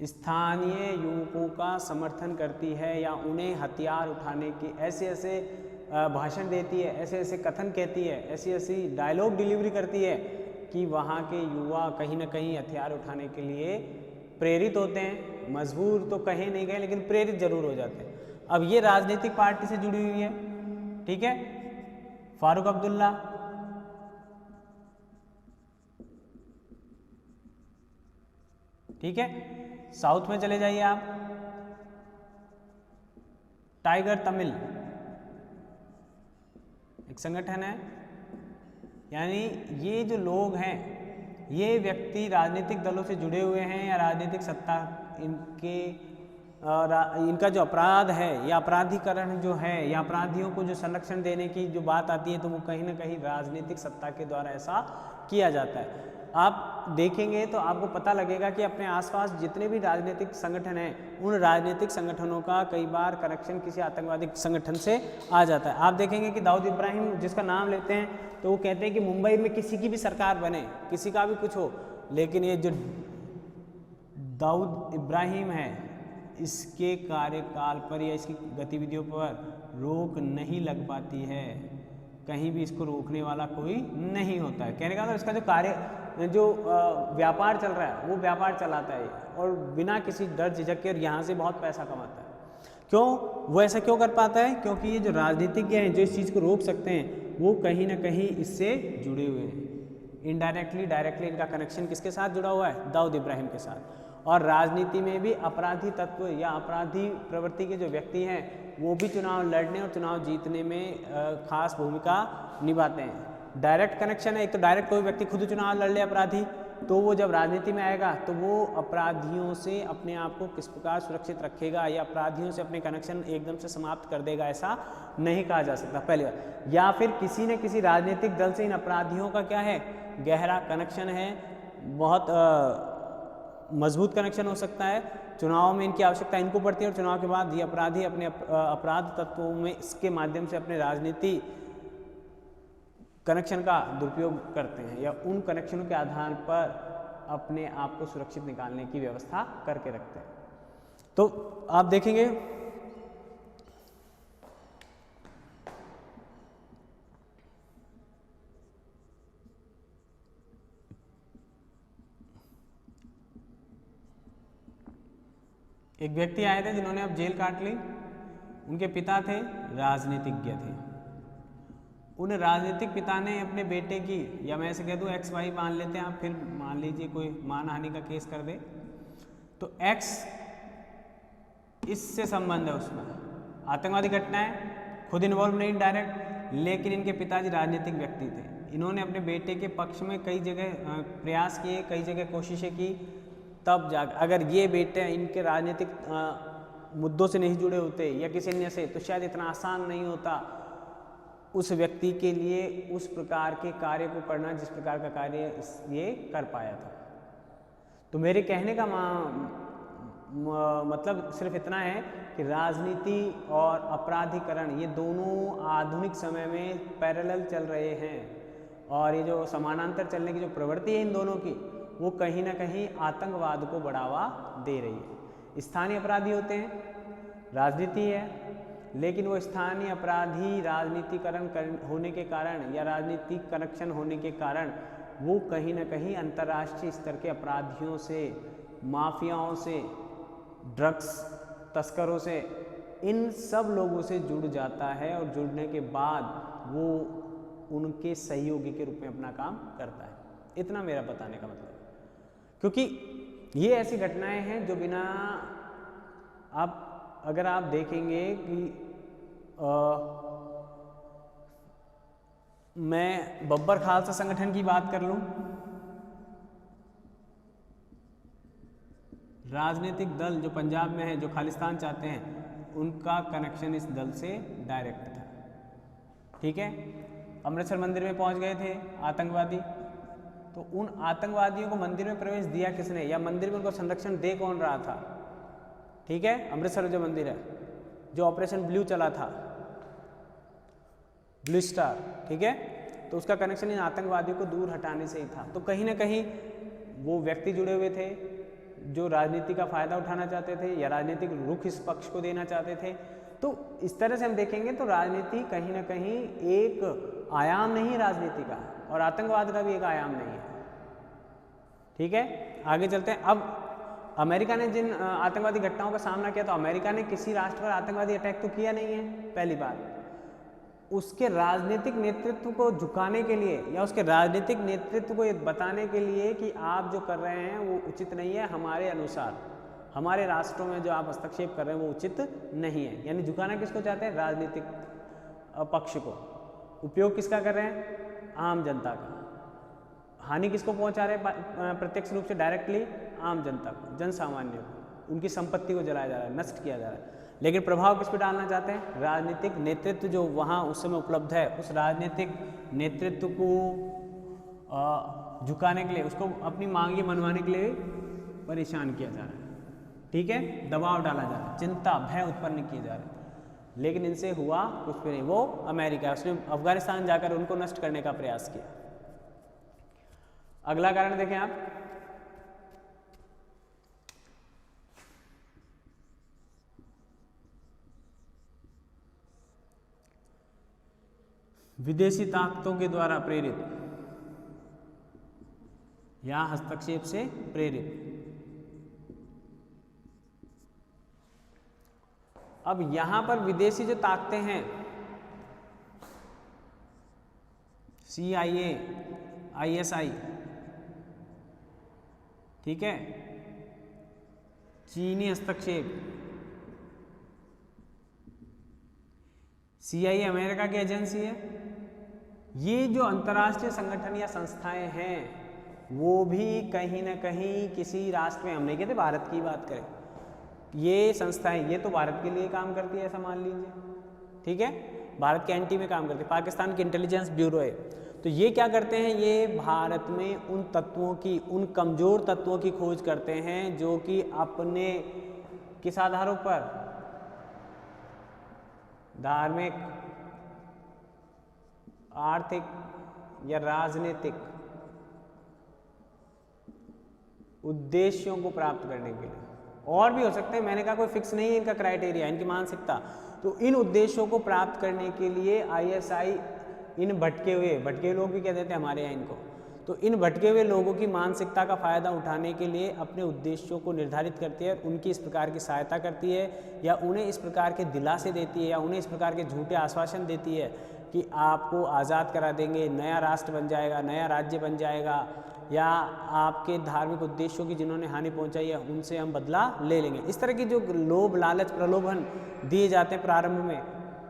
स्थानीय युवकों का समर्थन करती है या उन्हें हथियार उठाने की ऐसे ऐसे भाषण देती है, ऐसे ऐसे कथन कहती है, ऐसी ऐसी डायलॉग डिलीवरी करती है कि वहाँ के युवा कहीं ना कहीं हथियार उठाने के लिए प्रेरित होते हैं। मजबूर तो कहीं नहीं गए लेकिन प्रेरित जरूर हो जाते हैं। अब ये राजनीतिक पार्टी से जुड़ी हुई है, ठीक है। फारूक अब्दुल्ला, ठीक है। साउथ में चले जाइए आप, टाइगर तमिल एक संगठन है। यानी ये जो लोग हैं, ये व्यक्ति राजनीतिक दलों से जुड़े हुए हैं या राजनीतिक सत्ता इनका जो अपराध है या अपराधीकरण जो है या अपराधियों को जो संरक्षण देने की जो बात आती है, तो वो कहीं ना कहीं राजनीतिक सत्ता के द्वारा ऐसा किया जाता है। आप देखेंगे तो आपको पता लगेगा कि अपने आसपास जितने भी राजनीतिक संगठन हैं, उन राजनीतिक संगठनों का कई बार कनेक्शन किसी आतंकवादी संगठन से आ जाता है। आप देखेंगे कि दाऊद इब्राहिम जिसका नाम लेते हैं तो वो कहते हैं कि मुंबई में किसी की भी सरकार बने, किसी का भी कुछ हो, लेकिन ये जो दाऊद इब्राहिम है, इसके कार्यकाल पर या इसकी गतिविधियों पर रोक नहीं लग पाती है। कहीं भी इसको रोकने वाला कोई नहीं होता है। कहने का तो इसका जो कार्य जो व्यापार चल रहा है वो व्यापार चलाता है और बिना किसी डर झिझक के, और यहाँ से बहुत पैसा कमाता है। क्यों वो ऐसा क्यों कर पाता है? क्योंकि ये जो राजनीतिज्ञ हैं जो इस चीज़ को रोक सकते हैं, वो कहीं ना कहीं इससे जुड़े हुए हैं। इनडायरेक्टली डायरेक्टली इनका कनेक्शन किसके साथ जुड़ा हुआ है? दाऊद इब्राहिम के साथ। और राजनीति में भी अपराधी तत्व या अपराधी प्रवृत्ति के जो व्यक्ति हैं, वो भी चुनाव लड़ने और चुनाव जीतने में खास भूमिका निभाते हैं। डायरेक्ट कनेक्शन है, एक तो डायरेक्ट कोई व्यक्ति खुद चुनाव लड़ ले अपराधी, तो वो जब राजनीति में आएगा तो वो अपराधियों से अपने आप को किस प्रकार सुरक्षित रखेगा या अपराधियों से अपने कनेक्शन एकदम से समाप्त कर देगा, ऐसा नहीं कहा जा सकता पहली बार। या फिर किसी न किसी राजनीतिक दल से इन अपराधियों का क्या है, गहरा कनेक्शन है, बहुत मजबूत कनेक्शन हो सकता है। चुनाव में इनकी आवश्यकता इनको पड़ती है और चुनाव के बाद ये अपराधी अपने अपराध तत्वों में इसके माध्यम से अपने राजनीति कनेक्शन का दुरुपयोग करते हैं या उन कनेक्शनों के आधार पर अपने आप को सुरक्षित निकालने की व्यवस्था करके रखते हैं। तो आप देखेंगे एक व्यक्ति आए थे जिन्होंने अब जेल काट ली। उनके पिता थे राजनीतिज्ञ थे। उन राजनीतिक पिता ने अपने बेटे की, या मैं ऐसे कह दूं एक्स वाई मान लेते हैं आप, फिर मान लीजिए कोई मानहानि का केस कर दे, तो एक्स इससे संबंध है, उसमें आतंकवादी घटनाएं, खुद इन्वॉल्व नहीं डायरेक्ट, लेकिन इनके पिताजी राजनीतिक व्यक्ति थे। इन्होंने अपने बेटे के पक्ष में कई जगह प्रयास किए, कई जगह कोशिशें की, तब जा अगर ये बेटे इनके राजनीतिक मुद्दों से नहीं जुड़े होते या किसी अन्य से, तो शायद इतना आसान नहीं होता उस व्यक्ति के लिए उस प्रकार के कार्य को करना जिस प्रकार का कार्य ये कर पाया था। तो मेरे कहने का मतलब सिर्फ इतना है कि राजनीति और अपराधीकरण ये दोनों आधुनिक समय में पैरेलल चल रहे हैं, और ये जो समानांतर चलने की जो प्रवृत्ति है इन दोनों की, वो कहीं ना कहीं आतंकवाद को बढ़ावा दे रही है। स्थानीय अपराधी होते हैं, राजनीति है, लेकिन वो स्थानीय अपराधी राजनीतिकरण होने के कारण या राजनीतिक कनेक्शन होने के कारण वो कहीं ना कहीं अंतर्राष्ट्रीय स्तर के अपराधियों से, माफियाओं से, ड्रग्स तस्करों से, इन सब लोगों से जुड़ जाता है और जुड़ने के बाद वो उनके सहयोगी के रूप में अपना काम करता है। इतना मेरा बताने का मतलब, क्योंकि ये ऐसी घटनाएं हैं जो बिना अगर आप देखेंगे कि मैं बब्बर खालसा संगठन की बात कर लूं, राजनीतिक दल जो पंजाब में है, जो खालिस्तान चाहते हैं, उनका कनेक्शन इस दल से डायरेक्ट था। ठीक है, अमृतसर मंदिर में पहुंच गए थे आतंकवादी, तो उन आतंकवादियों को मंदिर में प्रवेश दिया किसने, या मंदिर में उनको संरक्षण दे कौन रहा था? ठीक है, अमृतसर जो मंदिर है, जो ऑपरेशन ब्लू चला था, ब्लू स्टार, ठीक है, तो उसका कनेक्शन इन आतंकवादियों को दूर हटाने से ही था। तो कहीं ना कहीं वो व्यक्ति जुड़े हुए थे जो राजनीति का फ़ायदा उठाना चाहते थे या राजनीतिक रुख इस पक्ष को देना चाहते थे। तो इस तरह से हम देखेंगे तो राजनीति कहीं ना कहीं एक आयाम नहीं राजनीति का, और आतंकवाद का भी एक आयाम नहीं है। ठीक है, आगे चलते हैं। अब अमेरिका ने जिन आतंकवादी घटनाओं का सामना किया, तो अमेरिका ने किसी राष्ट्र पर आतंकवादी अटैक तो किया नहीं है, पहली बात। उसके राजनीतिक नेतृत्व को झुकाने के लिए या उसके राजनीतिक नेतृत्व को ये बताने के लिए कि आप जो कर रहे हैं वो उचित नहीं है, हमारे अनुसार हमारे राष्ट्रों में जो आप हस्तक्षेप कर रहे हैं वो उचित नहीं है। यानी झुकाना किसको चाहते हैं? राजनीतिक पक्ष को। उपयोग किसका कर रहे हैं? आम जनता का। हानि किसको पहुंचा रहे हैं? प्रत्यक्ष रूप से डायरेक्टली आम जनता को, जन सामान्य को। उनकी संपत्ति को जलाया जा रहा है, नष्ट किया जा रहा है। लेकिन प्रभाव किस पे डालना चाहते हैं? राजनीतिक नेतृत्व जो वहाँ उस समय उपलब्ध है, उस राजनीतिक नेतृत्व को झुकाने के लिए, उसको अपनी मांगे मनवाने के लिए परेशान किया जा रहा है। ठीक है, दबाव डाला जा रहा है, चिंता भय उत्पन्न किए जा रहे हैं। लेकिन इनसे हुआ कुछ भी नहीं। वो अमेरिका, उसने अफगानिस्तान जाकर उनको नष्ट करने का प्रयास किया। अगला कारण देखें आप, विदेशी ताकतों के द्वारा प्रेरित या हस्तक्षेप से प्रेरित। अब यहां पर विदेशी जो ताकतें हैं, CIA, ISI, ठीक है, चीनी हस्तक्षेप, CIA अमेरिका की एजेंसी है। ये जो अंतर्राष्ट्रीय संगठन या संस्थाएं हैं वो भी कहीं ना कहीं किसी राष्ट्र में, हम नहीं कहते भारत की बात करें, ये संस्थाएं ये तो भारत के लिए काम करती है, ऐसा मान लीजिए। ठीक है, भारत के एंटी में काम करती है, पाकिस्तान की इंटेलिजेंस ब्यूरो है। तो ये क्या करते हैं? ये भारत में उन तत्वों की, उन कमज़ोर तत्वों की खोज करते हैं जो कि अपने किस आधारों पर, धार्मिक, आर्थिक या राजनीतिक उद्देश्यों को प्राप्त करने के लिए, और भी हो सकते हैं, मैंने कहा कोई फिक्स नहीं है इनका क्राइटेरिया, इनकी मानसिकता। तो इन उद्देश्यों को प्राप्त करने के लिए ISI इन भटके हुए लोग भी कह देते हैं हमारे यहाँ इनको, तो इन भटके हुए लोगों की मानसिकता का फ़ायदा उठाने के लिए अपने उद्देश्यों को निर्धारित करती है, उनकी इस प्रकार की सहायता करती है, या उन्हें इस प्रकार के दिलासे देती है, या उन्हें इस प्रकार के झूठे आश्वासन देती है कि आपको आज़ाद करा देंगे, नया राष्ट्र बन जाएगा, नया राज्य बन जाएगा, या आपके धार्मिक उद्देश्यों की जिन्होंने हानि पहुंचाई है उनसे हम बदला ले लेंगे। इस तरह की जो लोभ लालच प्रलोभन दिए जाते हैं प्रारंभ में,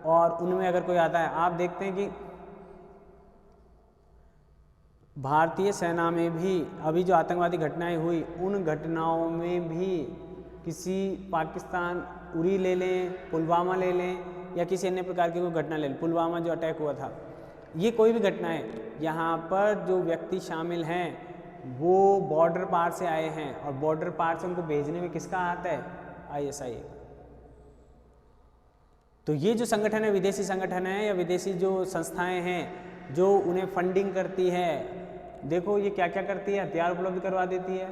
और उनमें अगर कोई आता है, आप देखते हैं कि भारतीय सेना में भी अभी जो आतंकवादी घटनाएं हुई, उन घटनाओं में भी किसी पाकिस्तान, उरी ले लें, पुलवामा ले लें, या किसी अन्य प्रकार की कोई घटना ले लें, पुलवामा जो अटैक हुआ था, ये कोई भी घटना है, यहाँ पर जो व्यक्ति शामिल हैं वो बॉर्डर पार से आए हैं, और बॉर्डर पार से उनको भेजने में किसका हाथ है? ISI। तो ये जो संगठन है, विदेशी संगठन है या विदेशी जो संस्थाएं हैं जो उन्हें फंडिंग करती है, देखो ये क्या क्या करती है? हथियार उपलब्ध करवा देती है,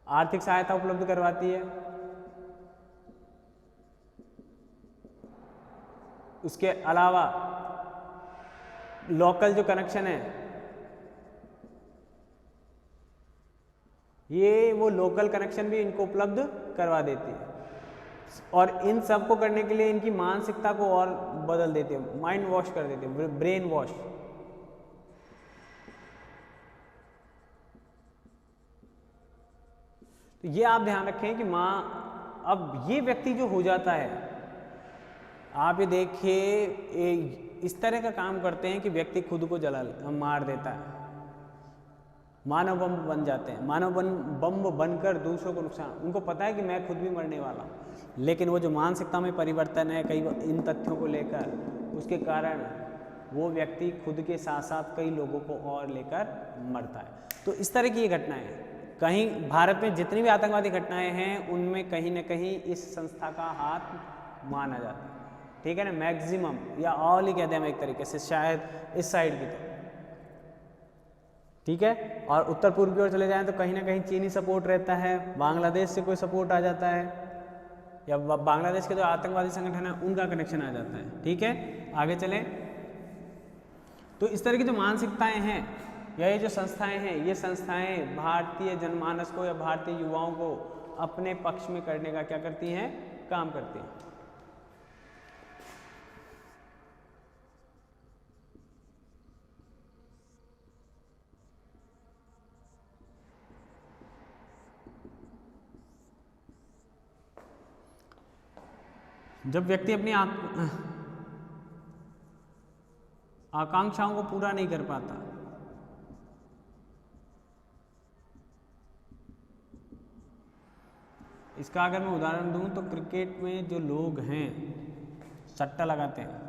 आर्थिक सहायता उपलब्ध करवाती है, उसके अलावा लोकल जो कनेक्शन है, ये वो लोकल कनेक्शन भी इनको उपलब्ध करवा देती है, और इन सब को करने के लिए इनकी मानसिकता को और बदल देती है, माइंड वॉश कर देती है, ब्रेन वॉश। तो ये आप ध्यान रखें कि अब ये व्यक्ति जो हो जाता है, आप ये देखिए इस तरह का काम करते हैं कि व्यक्ति खुद को मार देता है, मानव बम बन जाते हैं, मानव बम बनकर दूसरों को नुकसान। उनको पता है कि मैं खुद भी मरने वाला हूँ, लेकिन वो जो मानसिकता में परिवर्तन है कई इन तथ्यों को लेकर, उसके कारण वो व्यक्ति खुद के साथ साथ कई लोगों को और लेकर मरता है। तो इस तरह की ये घटनाएं हैं। कहीं भारत में जितनी भी आतंकवादी घटनाएं हैं उनमें कहीं ना कहीं इस संस्था का हाथ माना जाता है। ठीक है ना, मैक्सिमम या ऑल ही कहते हैं हम एक तरीके से, शायद इस साइड की तो, ठीक है। और उत्तर पूर्व की ओर चले जाएं तो कहीं ना कहीं चीनी सपोर्ट रहता है, बांग्लादेश से कोई सपोर्ट आ जाता है, या बांग्लादेश के जो आतंकवादी संगठन है उनका कनेक्शन आ जाता है, ठीक है। आगे चलें तो इस तरह की जो मानसिकताएं हैं या ये जो संस्थाएं हैं, ये संस्थाएं भारतीय जनमानस को या भारतीय युवाओं को अपने पक्ष में करने का क्या करती हैं, काम करती हैं। जब व्यक्ति अपनी आकांक्षाओं को पूरा नहीं कर पाता, इसका अगर मैं उदाहरण दूं तो क्रिकेट में जो लोग हैं सट्टा लगाते हैं।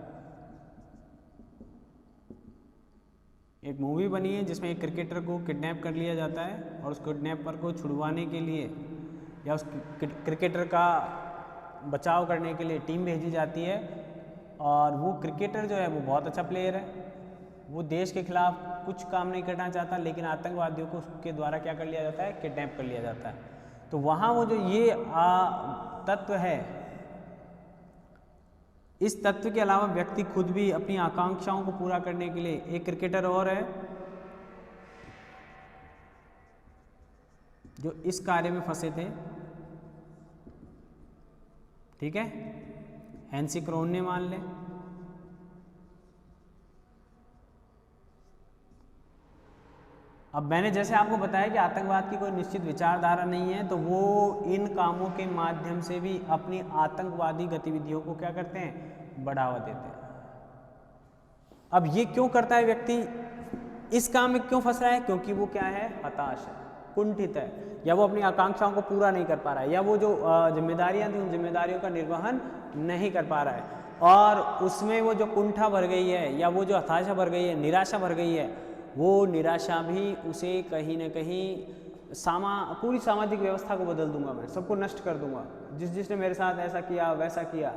एक मूवी बनी है जिसमें एक क्रिकेटर को किडनैप कर लिया जाता है और उस किडनैपर को छुड़वाने के लिए या उस क्रिकेटर का बचाव करने के लिए टीम भेजी जाती है, और वो क्रिकेटर जो है वो बहुत अच्छा प्लेयर है, वो देश के खिलाफ कुछ काम नहीं करना चाहता, लेकिन आतंकवादियों को उसके द्वारा क्या कर लिया जाता है, किडनैप कर लिया जाता है। तो वहाँ वो जो ये तत्व है, इस तत्व के अलावा व्यक्ति खुद भी अपनी आकांक्षाओं को पूरा करने के लिए, एक क्रिकेटर और है जो इस कार्य में फंसे थे, ठीक है, हैंसी क्रोन ने मान लें। अब मैंने जैसे आपको बताया कि आतंकवाद की कोई निश्चित विचारधारा नहीं है, तो वो इन कामों के माध्यम से भी अपनी आतंकवादी गतिविधियों को क्या करते हैं, बढ़ावा देते हैं। अब ये क्यों करता है व्यक्ति, इस काम में क्यों फंस रहा है, क्योंकि वो क्या है, हताश है, कुंठित है, या वो अपनी आकांक्षाओं को पूरा नहीं कर पा रहा है, या वो जो जिम्मेदारियां थी उन जिम्मेदारियों का निर्वहन नहीं कर पा रहा है, और उसमें वो जो कुंठा भर गई है या वो जो हताशा भर गई है, निराशा भर गई है, वो निराशा भी उसे कहीं ना कहीं पूरी सामाजिक व्यवस्था को बदल दूंगा, मैं सबको नष्ट कर दूंगा, जिसने मेरे साथ ऐसा किया वैसा किया,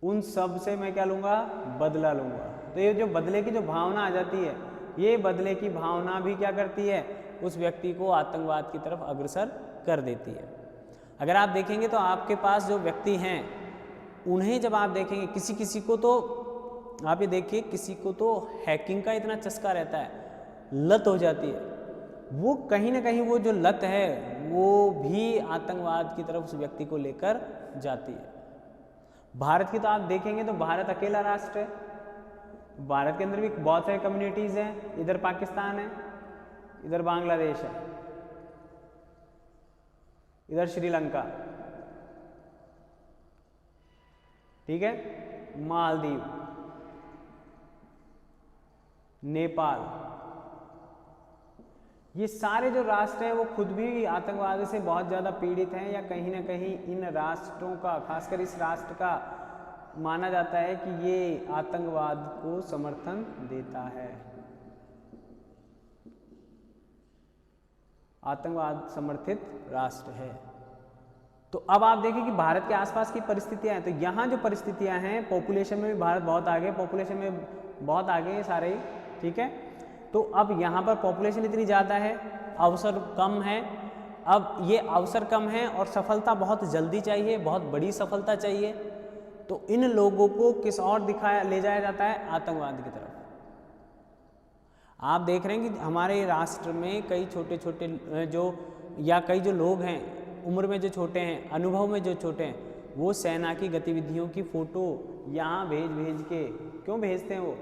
उन सब से मैं क्या लूँगा, बदला लूँगा। तो ये जो बदले की जो भावना आ जाती है, ये बदले की भावना भी क्या करती है, उस व्यक्ति को आतंकवाद की तरफ अग्रसर कर देती है। अगर आप देखेंगे तो आपके पास जो व्यक्ति हैं, उन्हें जब आप देखेंगे, किसी को तो आप ये देखिए, किसी को तो हैकिंग का इतना चस्का रहता है, लत हो जाती है, वो कहीं ना कहीं वो जो लत है वो भी आतंकवाद की तरफ उस व्यक्ति को लेकर जाती है। भारत की तो आप देखेंगे तो भारत अकेला राष्ट्र है, भारत के अंदर भी बहुत सारे कम्युनिटीज़ हैं, इधर पाकिस्तान है, इधर बांग्लादेश है, इधर श्रीलंका, ठीक है, मालदीव, नेपाल, ये सारे जो राष्ट्र हैं वो खुद भी आतंकवाद से बहुत ज़्यादा पीड़ित हैं, या कहीं ना कहीं इन राष्ट्रों का, खासकर इस राष्ट्र का माना जाता है कि ये आतंकवाद को समर्थन देता है, आतंकवाद समर्थित राष्ट्र है। तो अब आप देखिए कि भारत के आसपास की परिस्थितियां हैं, तो यहाँ जो परिस्थितियां हैं, पॉपुलेशन में भी भारत बहुत आगे, पॉपुलेशन में बहुत आगे है सारे, ठीक है। तो अब यहाँ पर पॉपुलेशन इतनी ज़्यादा है, अवसर कम है, अब ये अवसर कम है और सफलता बहुत जल्दी चाहिए, बहुत बड़ी सफलता चाहिए, तो इन लोगों को किस और ले जाया जाता है, आतंकवाद की तरफ। आप देख रहे हैं कि हमारे राष्ट्र में कई छोटे छोटे कई जो लोग हैं, उम्र में जो छोटे हैं, अनुभव में जो छोटे हैं, वो सेना की गतिविधियों की फ़ोटो यहाँ भेज के क्यों भेजते हैं, वो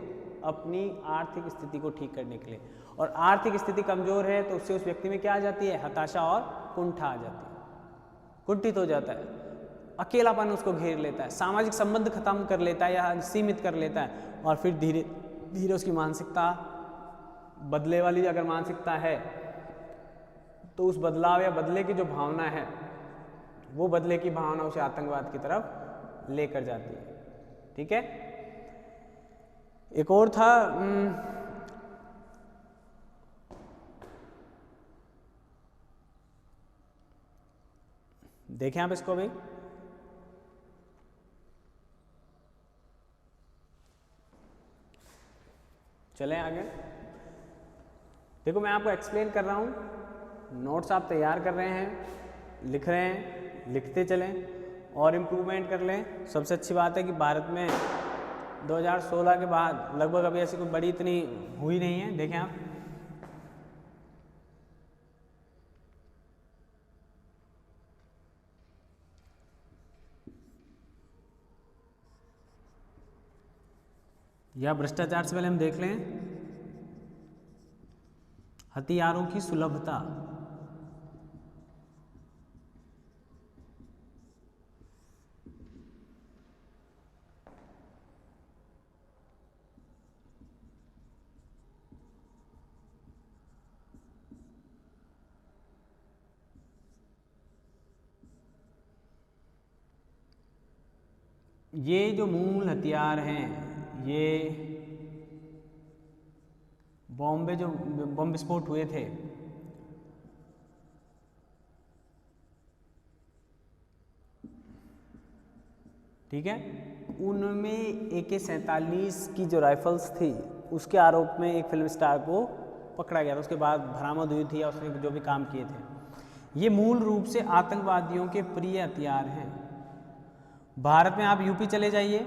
अपनी आर्थिक स्थिति को ठीक करने के लिए। और आर्थिक स्थिति कमज़ोर है तो उससे उस व्यक्ति में क्या आ जाती है, हताशा और कुंठा आ जाती है, कुंठित हो जाता है, अकेलापन उसको घेर लेता है, सामाजिक संबंध खत्म कर लेता है या सीमित कर लेता है, और फिर धीरे धीरे उसकी मानसिकता बदले वाली अगर मानसिकता है तो उस बदलाव या बदले की जो भावना है, वो बदले की भावना उसे आतंकवाद की तरफ लेकर जाती है, ठीक है। एक और था देखें आप इसको भी। चलें आगे। देखो मैं आपको एक्सप्लेन कर रहा हूँ, नोट्स आप तैयार कर रहे हैं, लिख रहे हैं, लिखते चलें और इम्प्रूवमेंट कर लें। सबसे अच्छी बात है कि भारत में 2016 के बाद लगभग अभी ऐसी कोई बड़ी इतनी हुई नहीं है। देखें आप, या भ्रष्टाचार से पहले हम देख लें हथियारों की सुलभता। ये जो मूल हथियार हैं, ये बॉम्बे जो बम विस्फोट हुए थे, ठीक है, उनमें AK-47 की जो राइफल्स थी उसके आरोप में एक फिल्म स्टार को पकड़ा गया था। उसके बाद बरामद हुई थी या उसने जो भी काम किए थे। ये मूल रूप से आतंकवादियों के प्रिय हथियार हैं। भारत में आप यूपी चले जाइए,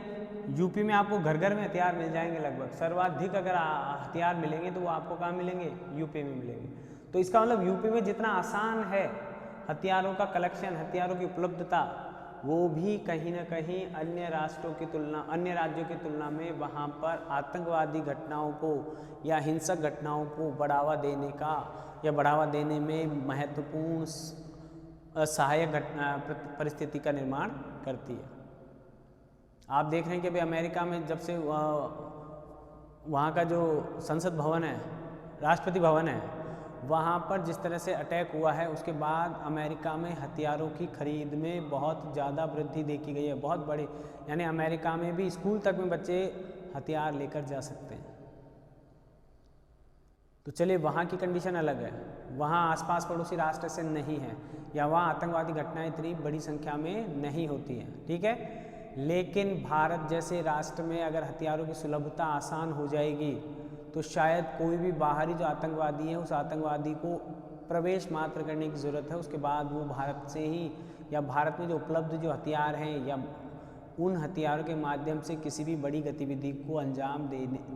यूपी में आपको घर घर में हथियार मिल जाएंगे। लगभग सर्वाधिक अगर हथियार मिलेंगे तो वो आपको कहाँ मिलेंगे? यूपी में मिलेंगे। तो इसका मतलब यूपी में जितना आसान है हथियारों का कलेक्शन, हथियारों की उपलब्धता, वो भी कहीं ना कहीं अन्य राष्ट्रों की तुलना, अन्य राज्यों की तुलना में वहाँ पर आतंकवादी घटनाओं को या हिंसक घटनाओं को बढ़ावा देने का या बढ़ावा देने में महत्वपूर्ण सहायक परिस्थिति का निर्माण करती है। आप देख रहे हैं कि अभी अमेरिका में जब से वहाँ का जो संसद भवन है, राष्ट्रपति भवन है, वहाँ पर जिस तरह से अटैक हुआ है, उसके बाद अमेरिका में हथियारों की खरीद में बहुत ज़्यादा वृद्धि देखी गई है। बहुत बड़ी, यानी अमेरिका में भी स्कूल तक में बच्चे हथियार लेकर जा सकते हैं। तो चलिए, वहाँ की कंडीशन अलग है, वहाँ आसपास पड़ोसी राष्ट्र से नहीं है, या वहाँ आतंकवादी घटनाएं इतनी बड़ी संख्या में नहीं होती हैं, ठीक है। लेकिन भारत जैसे राष्ट्र में अगर हथियारों की सुलभता आसान हो जाएगी तो शायद कोई भी बाहरी जो आतंकवादी है, उस आतंकवादी को प्रवेश मात्र करने की ज़रूरत है। उसके बाद वो भारत से ही या भारत में जो उपलब्ध जो हथियार हैं या उन हथियारों के माध्यम से किसी भी बड़ी गतिविधि को अंजाम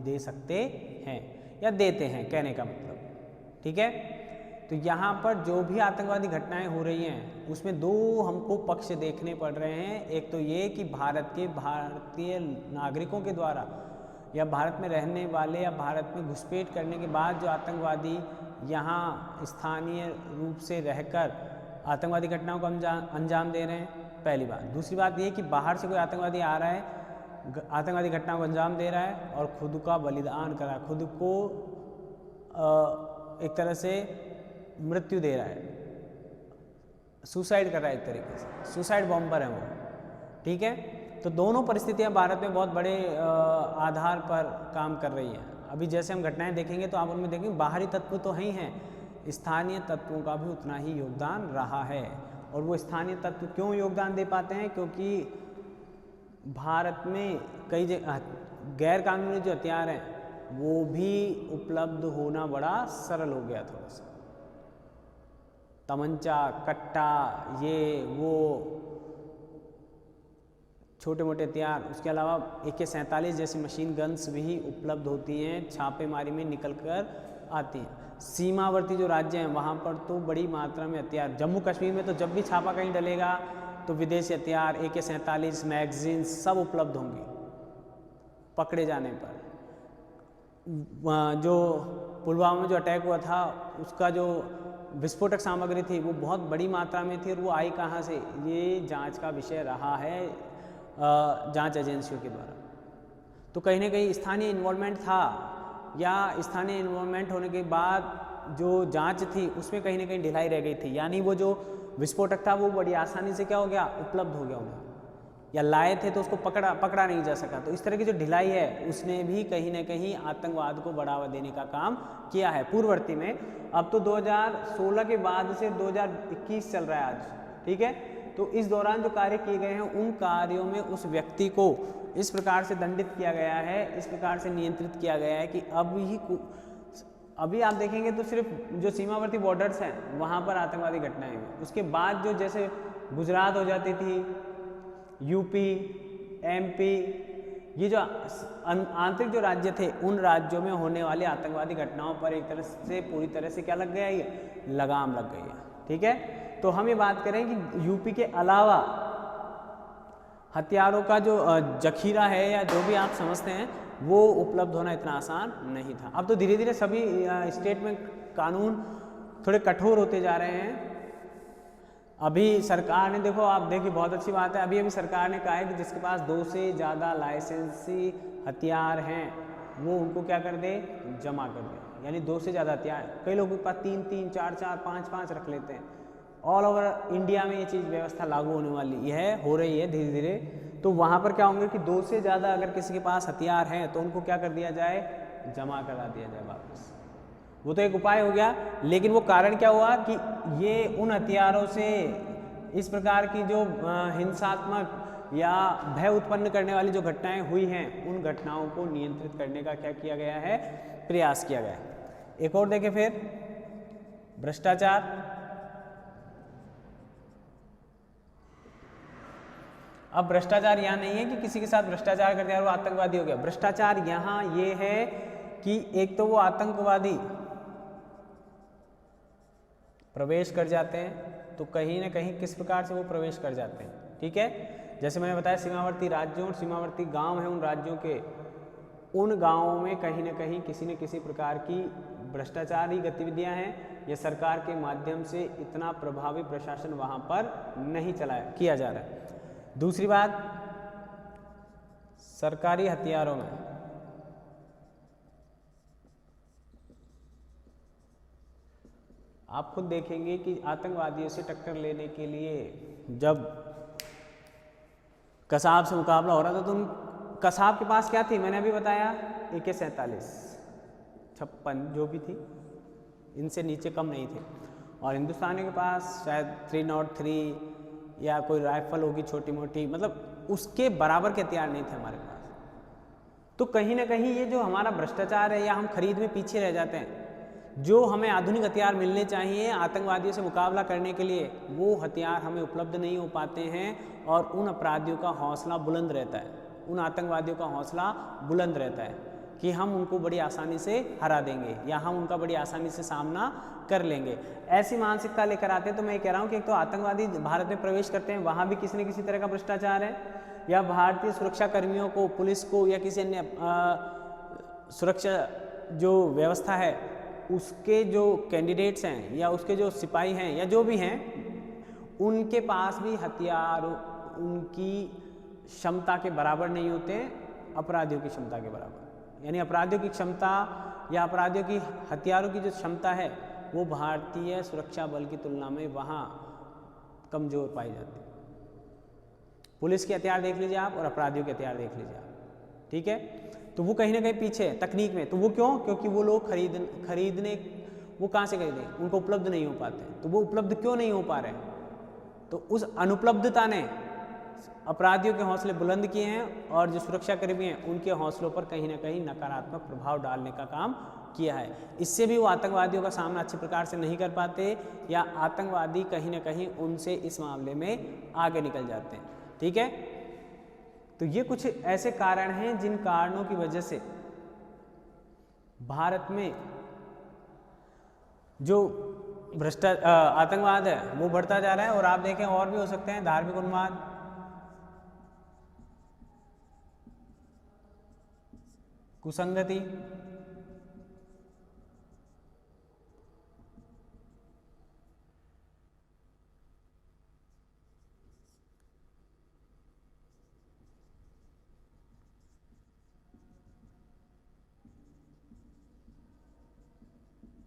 दे सकते हैं या देते हैं, कहने का मतलब, ठीक है। तो यहाँ पर जो भी आतंकवादी घटनाएं हो रही हैं उसमें दो हमको पक्ष देखने पड़ रहे हैं। एक तो ये कि भारतीय नागरिकों के द्वारा या भारत में रहने वाले या भारत में घुसपैठ करने के बाद जो आतंकवादी यहाँ स्थानीय रूप से रहकर आतंकवादी घटनाओं को अंजाम दे रहे हैं, पहली बात। दूसरी बात ये कि बाहर से कोई आतंकवादी आ रहा है, आतंकवादी घटनाओं को अंजाम दे रहा है और खुद का बलिदान कर रहा है, खुद को एक तरह से मृत्यु दे रहा है, सुसाइड कर रहा है, एक तरीके से सुसाइड बॉम्बर है वो, ठीक है। तो दोनों परिस्थितियां भारत में बहुत बड़े आधार पर काम कर रही हैं। अभी जैसे हम घटनाएं देखेंगे तो आप उनमें देखेंगे बाहरी तत्व तो ही हैं, स्थानीय तत्वों का भी उतना ही योगदान रहा है। और वो स्थानीय तत्व क्यों योगदान दे पाते हैं? क्योंकि भारत में कई गैर कानूनी जो हथियार हैं वो भी उपलब्ध होना बड़ा सरल हो गया। थोड़ा सा तमंचा, कट्टा, ये वो छोटे मोटे हथियार, उसके अलावा AK-47 जैसी मशीन गन्स भी उपलब्ध होती हैं, छापेमारी में निकल कर आती हैं। सीमावर्ती जो राज्य हैं वहाँ पर तो बड़ी मात्रा में हथियार, जम्मू कश्मीर में तो जब भी छापा कहीं डलेगा तो विदेशी हथियार, AK-47 मैगजीन सब उपलब्ध होंगी पकड़े जाने पर। जो पुलवामा में जो अटैक हुआ था उसका जो विस्फोटक सामग्री थी वो बहुत बड़ी मात्रा में थी और वो आई कहाँ से, ये जांच का विषय रहा है जांच एजेंसियों के द्वारा। तो कहीं ना कहीं स्थानीय इन्वॉल्वमेंट था, या स्थानीय इन्वॉल्वमेंट होने के बाद जो जांच थी उसमें कहीं ना कहीं ढिलाई रह गई थी, यानी वो जो विस्फोटक था वो बड़ी आसानी से क्या हो गया, उपलब्ध हो गया उन्हें, या लाए थे तो उसको पकड़ा नहीं जा सका। तो इस तरह की जो ढिलाई है उसने भी कहीं ना कहीं आतंकवाद को बढ़ावा देने का काम किया है पूर्ववर्ती में। अब तो 2016 के बाद से 2021 चल रहा है आज, ठीक है। तो इस दौरान जो कार्य किए गए हैं उन कार्यों में उस व्यक्ति को इस प्रकार से दंडित किया गया है, इस प्रकार से नियंत्रित किया गया है कि अभी आप देखेंगे तो सिर्फ जो सीमावर्ती बॉर्डर्स हैं वहाँ पर आतंकवादी घटनाएं हुई। उसके बाद जो जैसे गुजरात हो जाती थी, यूपी, एमपी, ये जो आंतरिक जो राज्य थे उन राज्यों में होने वाली आतंकवादी घटनाओं पर एक तरह से पूरी तरह से क्या लग गया, ये लगाम लग गई है। ठीक है, तो हम ये बात करें कि यूपी के अलावा हथियारों का जो जखीरा है या जो भी आप समझते हैं वो उपलब्ध होना इतना आसान नहीं था। अब तो धीरे धीरे सभी स्टेट में कानून थोड़े कठोर होते जा रहे हैं। अभी सरकार ने, देखो आप देखिए बहुत अच्छी बात है, अभी सरकार ने कहा है कि जिसके पास 2 से ज़्यादा लाइसेंसी हथियार हैं वो उनको क्या कर दे, जमा कर दे। यानी 2 से ज़्यादा हथियार, कई लोगों के पास 3-3, 4-4, 5-5 रख लेते हैं। ऑल ओवर इंडिया में ये चीज़ व्यवस्था लागू होने वाली है, हो रही है धीरे धीरे। तो वहाँ पर क्या होंगे कि 2 से ज़्यादा अगर किसी के पास हथियार हैं तो उनको क्या कर दिया जाए, जमा करा दिया जाए वापस। वो तो एक उपाय हो गया, लेकिन वो कारण क्या हुआ कि ये उन हथियारों से इस प्रकार की जो हिंसात्मक या भय उत्पन्न करने वाली जो घटनाएं हुई हैं उन घटनाओं को नियंत्रित करने का क्या किया गया है, प्रयास किया गया है। एक और देखें फिर, भ्रष्टाचार। अब भ्रष्टाचार यहाँ नहीं है कि किसी के साथ भ्रष्टाचार कर दिया और वो आतंकवादी हो गया। भ्रष्टाचार यहाँ ये है कि एक तो वो आतंकवादी प्रवेश कर जाते हैं, तो कहीं ना कहीं किस प्रकार से वो प्रवेश कर जाते हैं। ठीक है, जैसे मैंने बताया सीमावर्ती राज्यों और सीमावर्ती गांव हैं, उन राज्यों के उन गांवों में कहीं ना कहीं किसी न किसी प्रकार की भ्रष्टाचारी गतिविधियां हैं या सरकार के माध्यम से इतना प्रभावी प्रशासन वहां पर नहीं किया जा रहा है। दूसरी बात, सरकारी हथियारों में आप खुद देखेंगे कि आतंकवादियों से टक्कर लेने के लिए जब कसाब से मुकाबला हो रहा था तो उन कसाब के पास क्या थी, मैंने अभी बताया AK-47, 56 जो भी थी, इनसे नीचे कम नहीं थे। और हिंदुस्तानी के पास शायद 303 या कोई राइफल होगी छोटी मोटी, मतलब उसके बराबर के हथियार नहीं थे हमारे पास। तो कहीं ना कहीं ये जो हमारा भ्रष्टाचार है या हम खरीद में पीछे रह जाते हैं, जो हमें आधुनिक हथियार मिलने चाहिए आतंकवादियों से मुकाबला करने के लिए, वो हथियार हमें उपलब्ध नहीं हो पाते हैं और उन अपराधियों का हौसला बुलंद रहता है, उन आतंकवादियों का हौसला बुलंद रहता है कि हम उनको बड़ी आसानी से हरा देंगे या हम उनका बड़ी आसानी से सामना कर लेंगे। ऐसी मानसिकता लेकर आते हैं। तो मैं कह रहा हूँ कि एक तो आतंकवादी भारत में प्रवेश करते हैं, वहाँ भी किसी न किसी तरह का भ्रष्टाचार है, या भारतीय सुरक्षा कर्मियों को, पुलिस को या किसी अन्य सुरक्षा जो व्यवस्था है उसके जो कैंडिडेट्स हैं या उसके जो सिपाही हैं या जो भी हैं, उनके पास भी हथियार उनकी क्षमता के बराबर नहीं होते अपराधियों की क्षमता के बराबर। यानी अपराधियों की क्षमता या अपराधियों की हथियारों की जो क्षमता है वो भारतीय सुरक्षा बल की तुलना में वहाँ कमज़ोर पाई जाती है। पुलिस के हथियार देख लीजिए आप और अपराधियों के हथियार देख लीजिए आप, ठीक है, तो वो कहीं ना कहीं पीछे है तकनीक में। तो वो क्यों? क्योंकि वो लोग खरीदने वो कहाँ से खरीदें, उनको उपलब्ध नहीं हो पाते। तो वो उपलब्ध क्यों नहीं हो पा रहे? तो उस अनुपलब्धता ने अपराधियों के हौसले बुलंद किए हैं और जो सुरक्षाकर्मी हैं उनके हौसलों पर कहीं ना कहीं नकारात्मक प्रभाव डालने का काम किया है। इससे भी वो आतंकवादियों का सामना अच्छे प्रकार से नहीं कर पाते या आतंकवादी कहीं ना कहीं उनसे इस मामले में आगे निकल जाते हैं। ठीक है, तो ये कुछ ऐसे कारण हैं जिन कारणों की वजह से भारत में जो आतंकवाद है वो बढ़ता जा रहा है। और आप देखें और भी हो सकते हैं, धार्मिक उन्माद, कुसंगति,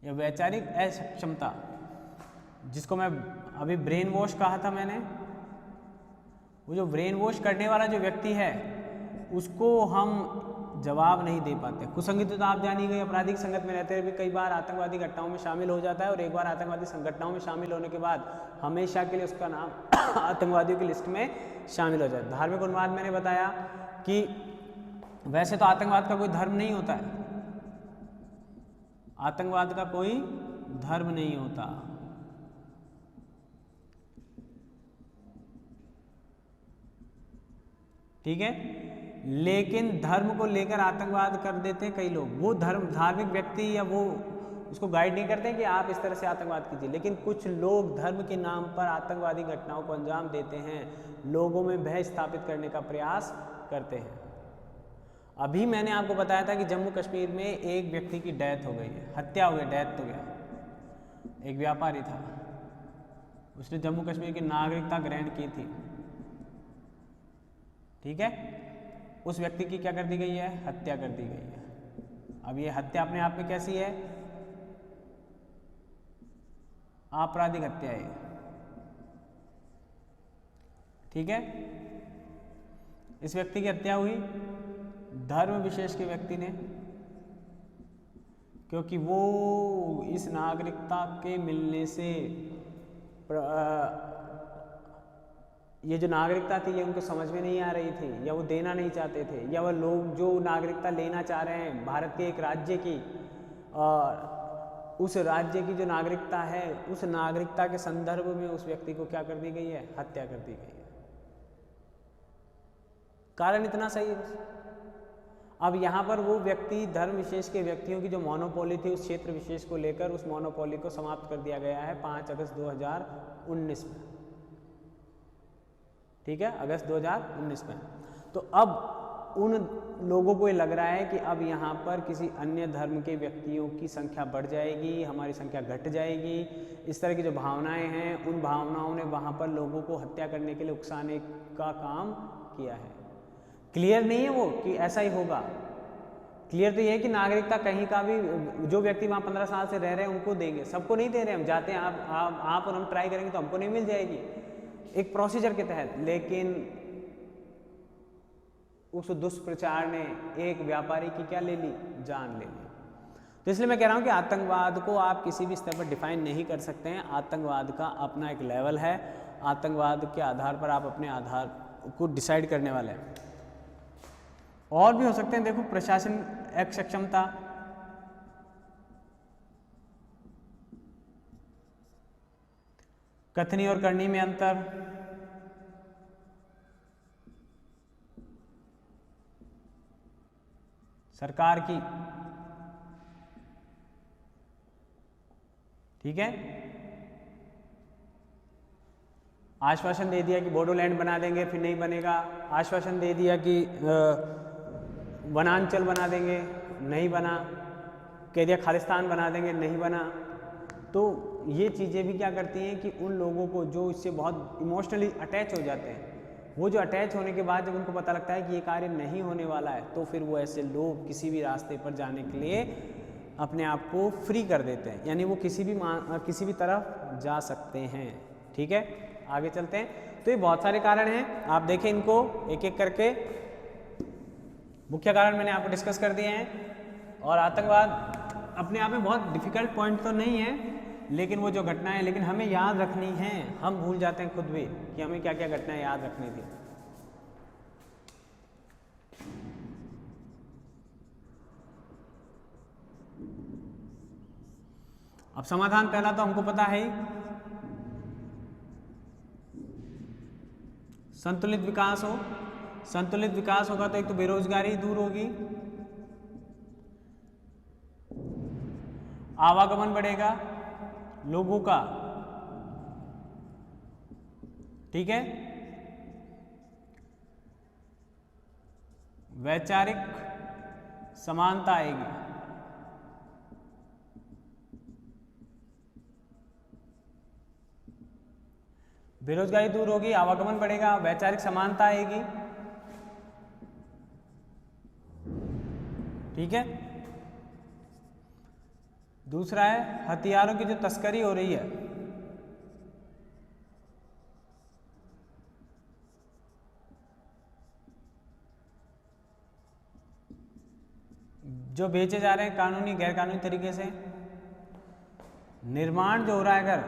या वैचारिक अक्षमता, जिसको मैं अभी ब्रेन वॉश कहा था मैंने। वो जो ब्रेन वॉश करने वाला जो व्यक्ति है उसको हम जवाब नहीं दे पाते। कुसंगठित आप जानी गई, आपराधिक संगत में रहते हुए भी कई बार आतंकवादी घटनाओं में शामिल हो जाता है और एक बार आतंकवादी संगठनों में शामिल होने के बाद हमेशा के लिए उसका नाम आतंकवादियों की लिस्ट में शामिल हो जाए। धार्मिक उन्माद मैंने बताया कि वैसे तो आतंकवाद का कोई धर्म नहीं होता है, आतंकवाद का कोई धर्म नहीं होता। ठीक है, लेकिन धर्म को लेकर आतंकवाद कर देते हैं कई लोग। वो धार्मिक व्यक्ति या वो उसको गाइड नहीं करते हैं कि आप इस तरह से आतंकवाद कीजिए, लेकिन कुछ लोग धर्म के नाम पर आतंकवादी घटनाओं को अंजाम देते हैं, लोगों में भय स्थापित करने का प्रयास करते हैं। अभी मैंने आपको बताया था कि जम्मू कश्मीर में एक व्यक्ति की डेथ हो गई है, हत्या हो गई, डेथ तो गया। एक व्यापारी था, उसने जम्मू कश्मीर की नागरिकता ग्रहण की थी। ठीक है, उस व्यक्ति की क्या कर दी गई है? हत्या कर दी गई है। अब ये हत्या अपने आप में कैसी है? आपराधिक हत्या है। ठीक है, इस व्यक्ति की हत्या हुई धर्म विशेष के व्यक्ति ने, क्योंकि वो इस नागरिकता के मिलने से ये जो नागरिकता थी ये उनको समझ में नहीं आ रही थी, या वो देना नहीं चाहते थे, या वह लोग जो नागरिकता लेना चाह रहे हैं भारत के एक राज्य की, उस राज्य की जो नागरिकता है, उस नागरिकता के संदर्भ में उस व्यक्ति को क्या कर दी गई है? हत्या कर दी गई है। कारण इतना सही है बस। अब यहाँ पर वो व्यक्ति, धर्म विशेष के व्यक्तियों की जो मोनोपोली थी उस क्षेत्र विशेष को लेकर, उस मोनोपोली को समाप्त कर दिया गया है 5 अगस्त 2019 में। ठीक है, अगस्त 2019 में। तो अब उन लोगों को ये लग रहा है कि अब यहाँ पर किसी अन्य धर्म के व्यक्तियों की संख्या बढ़ जाएगी, हमारी संख्या घट जाएगी। इस तरह की जो भावनाएं हैं, उन भावनाओं ने वहाँ पर लोगों को हत्या करने के लिए उकसाने का काम किया है। क्लियर नहीं है वो कि ऐसा ही होगा। क्लियर तो ये है कि नागरिकता कहीं का भी जो व्यक्ति वहाँ 15 साल से रह रहे हैं उनको देंगे, सबको नहीं दे रहे। हम जाते हैं, आप और हम ट्राई करेंगे तो हमको नहीं मिल जाएगी एक प्रोसीजर के तहत। लेकिन उस दुष्प्रचार ने एक व्यापारी की क्या ले ली? जान ले ली। तो इसलिए मैं कह रहा हूँ कि आतंकवाद को आप किसी भी स्तर पर डिफाइन नहीं कर सकते हैं। आतंकवाद का अपना एक लेवल है, आतंकवाद के आधार पर आप अपने आधार को डिसाइड करने वाले हैं। और भी हो सकते हैं, देखो प्रशासन अक्षमता, कथनी और करनी में अंतर, सरकार की, ठीक है, आश्वासन दे दिया कि बोडोलैंड बना देंगे, फिर नहीं बनेगा। आश्वासन दे दिया कि वनांचल बना देंगे, नहीं बना। कह दिया खालिस्तान बना देंगे, नहीं बना। तो ये चीज़ें भी क्या करती हैं कि उन लोगों को जो इससे बहुत इमोशनली अटैच हो जाते हैं, वो जो अटैच होने के बाद जब उनको पता लगता है कि ये कार्य नहीं होने वाला है, तो फिर वो ऐसे लोग किसी भी रास्ते पर जाने के लिए अपने आप को फ्री कर देते हैं, यानी वो किसी भी तरफ जा सकते हैं। ठीक है, आगे चलते हैं। तो ये बहुत सारे कारण हैं, आप देखें इनको एक एक करके। मुख्य कारण मैंने आपको डिस्कस कर दिए हैं। और आतंकवाद अपने आप में बहुत डिफिकल्ट पॉइंट तो नहीं है, लेकिन वो जो घटनाएं, लेकिन हमें याद रखनी है। हम भूल जाते हैं खुद भी कि हमें क्या क्या घटनाएं याद रखनी थी। अब समाधान पहला तो हमको पता है, संतुलित विकास हो। संतुलित विकास होगा तो एक तो बेरोजगारी दूर होगी, आवागमन बढ़ेगा लोगों का, ठीक है, वैचारिक समानता आएगी, बेरोजगारी दूर होगी, आवागमन बढ़ेगा, वैचारिक समानता आएगी। ठीक है, दूसरा है हथियारों की जो तस्करी हो रही है, जो बेचे जा रहे हैं कानूनी गैर कानूनी तरीके से, निर्माण जो हो रहा है, अगर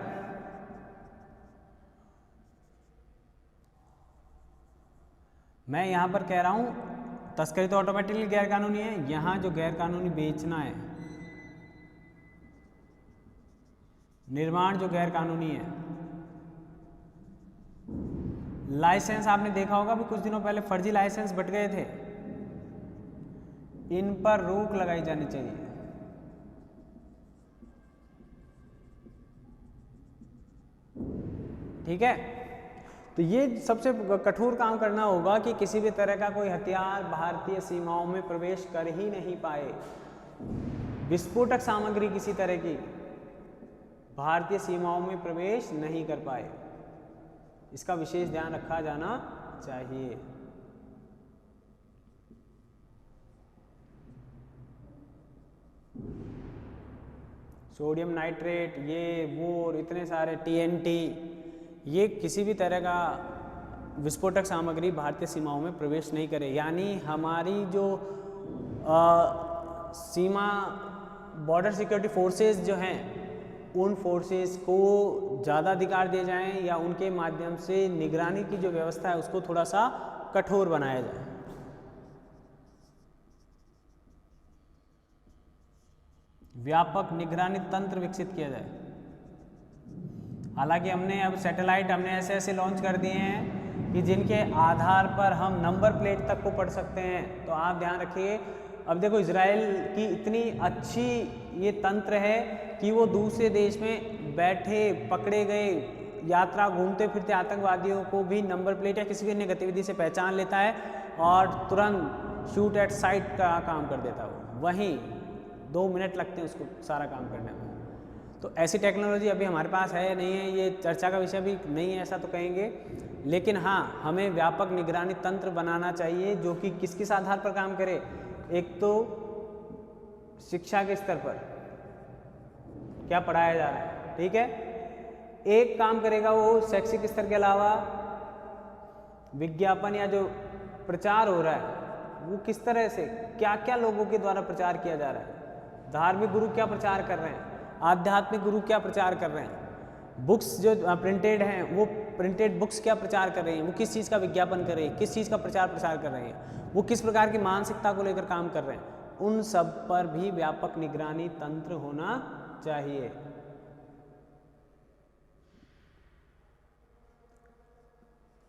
मैं यहां पर कह रहा हूं तस्करी तो ऑटोमेटिकली गैर कानूनी है, यहां जो गैर कानूनी बेचना है, निर्माण जो गैर कानूनी है, लाइसेंस आपने देखा होगा भी कुछ दिनों पहले फर्जी लाइसेंस बट गए थे, इन पर रोक लगाई जानी चाहिए। ठीक है, तो ये सबसे कठोर काम करना होगा कि किसी भी तरह का कोई हथियार भारतीय सीमाओं में प्रवेश कर ही नहीं पाए। विस्फोटक सामग्री किसी तरह की भारतीय सीमाओं में प्रवेश नहीं कर पाए, इसका विशेष ध्यान रखा जाना चाहिए। सोडियम नाइट्रेट, ये वो इतने सारे TNT, ये किसी भी तरह का विस्फोटक सामग्री भारतीय सीमाओं में प्रवेश नहीं करे। यानी हमारी जो सीमा बॉर्डर सिक्योरिटी फोर्सेस जो हैं, उन फोर्सेस को ज़्यादा अधिकार दिए जाएं या उनके माध्यम से निगरानी की जो व्यवस्था है उसको थोड़ा सा कठोर बनाया जाए। व्यापक निगरानी तंत्र विकसित किया जाए। हालांकि हमने अब सैटेलाइट ऐसे ऐसे लॉन्च कर दिए हैं कि जिनके आधार पर हम नंबर प्लेट तक को पढ़ सकते हैं। तो आप ध्यान रखिए, अब देखो इजराइल की इतनी अच्छी ये तंत्र है कि वो दूसरे देश में बैठे पकड़े गए यात्रा घूमते फिरते आतंकवादियों को भी नंबर प्लेट या किसी भी अन्य गतिविधि से पहचान लेता है और तुरंत शूट एट साइट का काम कर देता है। वो वहीं 2 मिनट लगते हैं उसको सारा काम करने में। तो ऐसी टेक्नोलॉजी अभी हमारे पास है नहीं है, ये चर्चा का विषय भी नहीं है ऐसा तो कहेंगे, लेकिन हाँ हमें व्यापक निगरानी तंत्र बनाना चाहिए जो कि किस आधार पर काम करे। एक तो शिक्षा के स्तर पर क्या पढ़ाया जा रहा है, ठीक है, एक काम करेगा वो शैक्षिक स्तर के अलावा विज्ञापन या जो प्रचार हो रहा है वो किस तरह से क्या क्या लोगों के द्वारा प्रचार किया जा रहा है, धार्मिक गुरु क्या प्रचार कर रहे हैं, आध्यात्मिक गुरु क्या प्रचार कर रहे हैं, बुक्स जो प्रिंटेड हैं वो प्रिंटेड बुक्स क्या प्रचार कर रही हैं, वो किस चीज़ का विज्ञापन कर रही हैं, किस चीज़ का प्रचार प्रसार कर रही हैं, वो किस प्रकार की मानसिकता को लेकर काम कर रहे हैं, उन सब पर भी व्यापक निगरानी तंत्र होना चाहिए।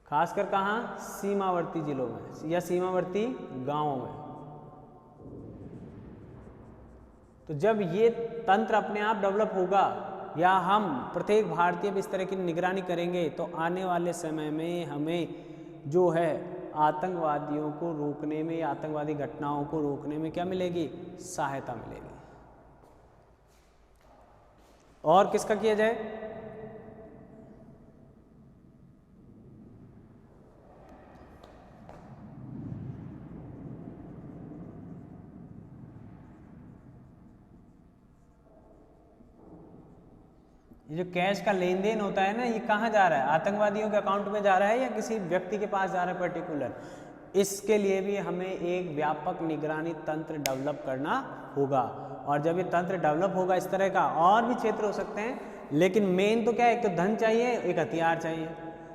खासकर कहाँ, सीमावर्ती जिलों में या सीमावर्ती गांवों में। तो जब ये तंत्र अपने आप डेवलप होगा या हम प्रत्येक भारतीय भी इस तरह की निगरानी करेंगे तो आने वाले समय में हमें जो है आतंकवादियों को रोकने में या आतंकवादी घटनाओं को रोकने में क्या मिलेगी, सहायता मिलेगी। और किसका किया जाए, ये जो कैश का लेन देन होता है ना, ये कहाँ जा रहा है, आतंकवादियों के अकाउंट में जा रहा है या किसी व्यक्ति के पास जा रहा है पर्टिकुलर, इसके लिए भी हमें एक व्यापक निगरानी तंत्र डेवलप करना होगा। और जब ये तंत्र डेवलप होगा इस तरह का, और भी क्षेत्र हो सकते हैं, लेकिन मेन तो क्या है, एक तो धन चाहिए, एक हथियार चाहिए।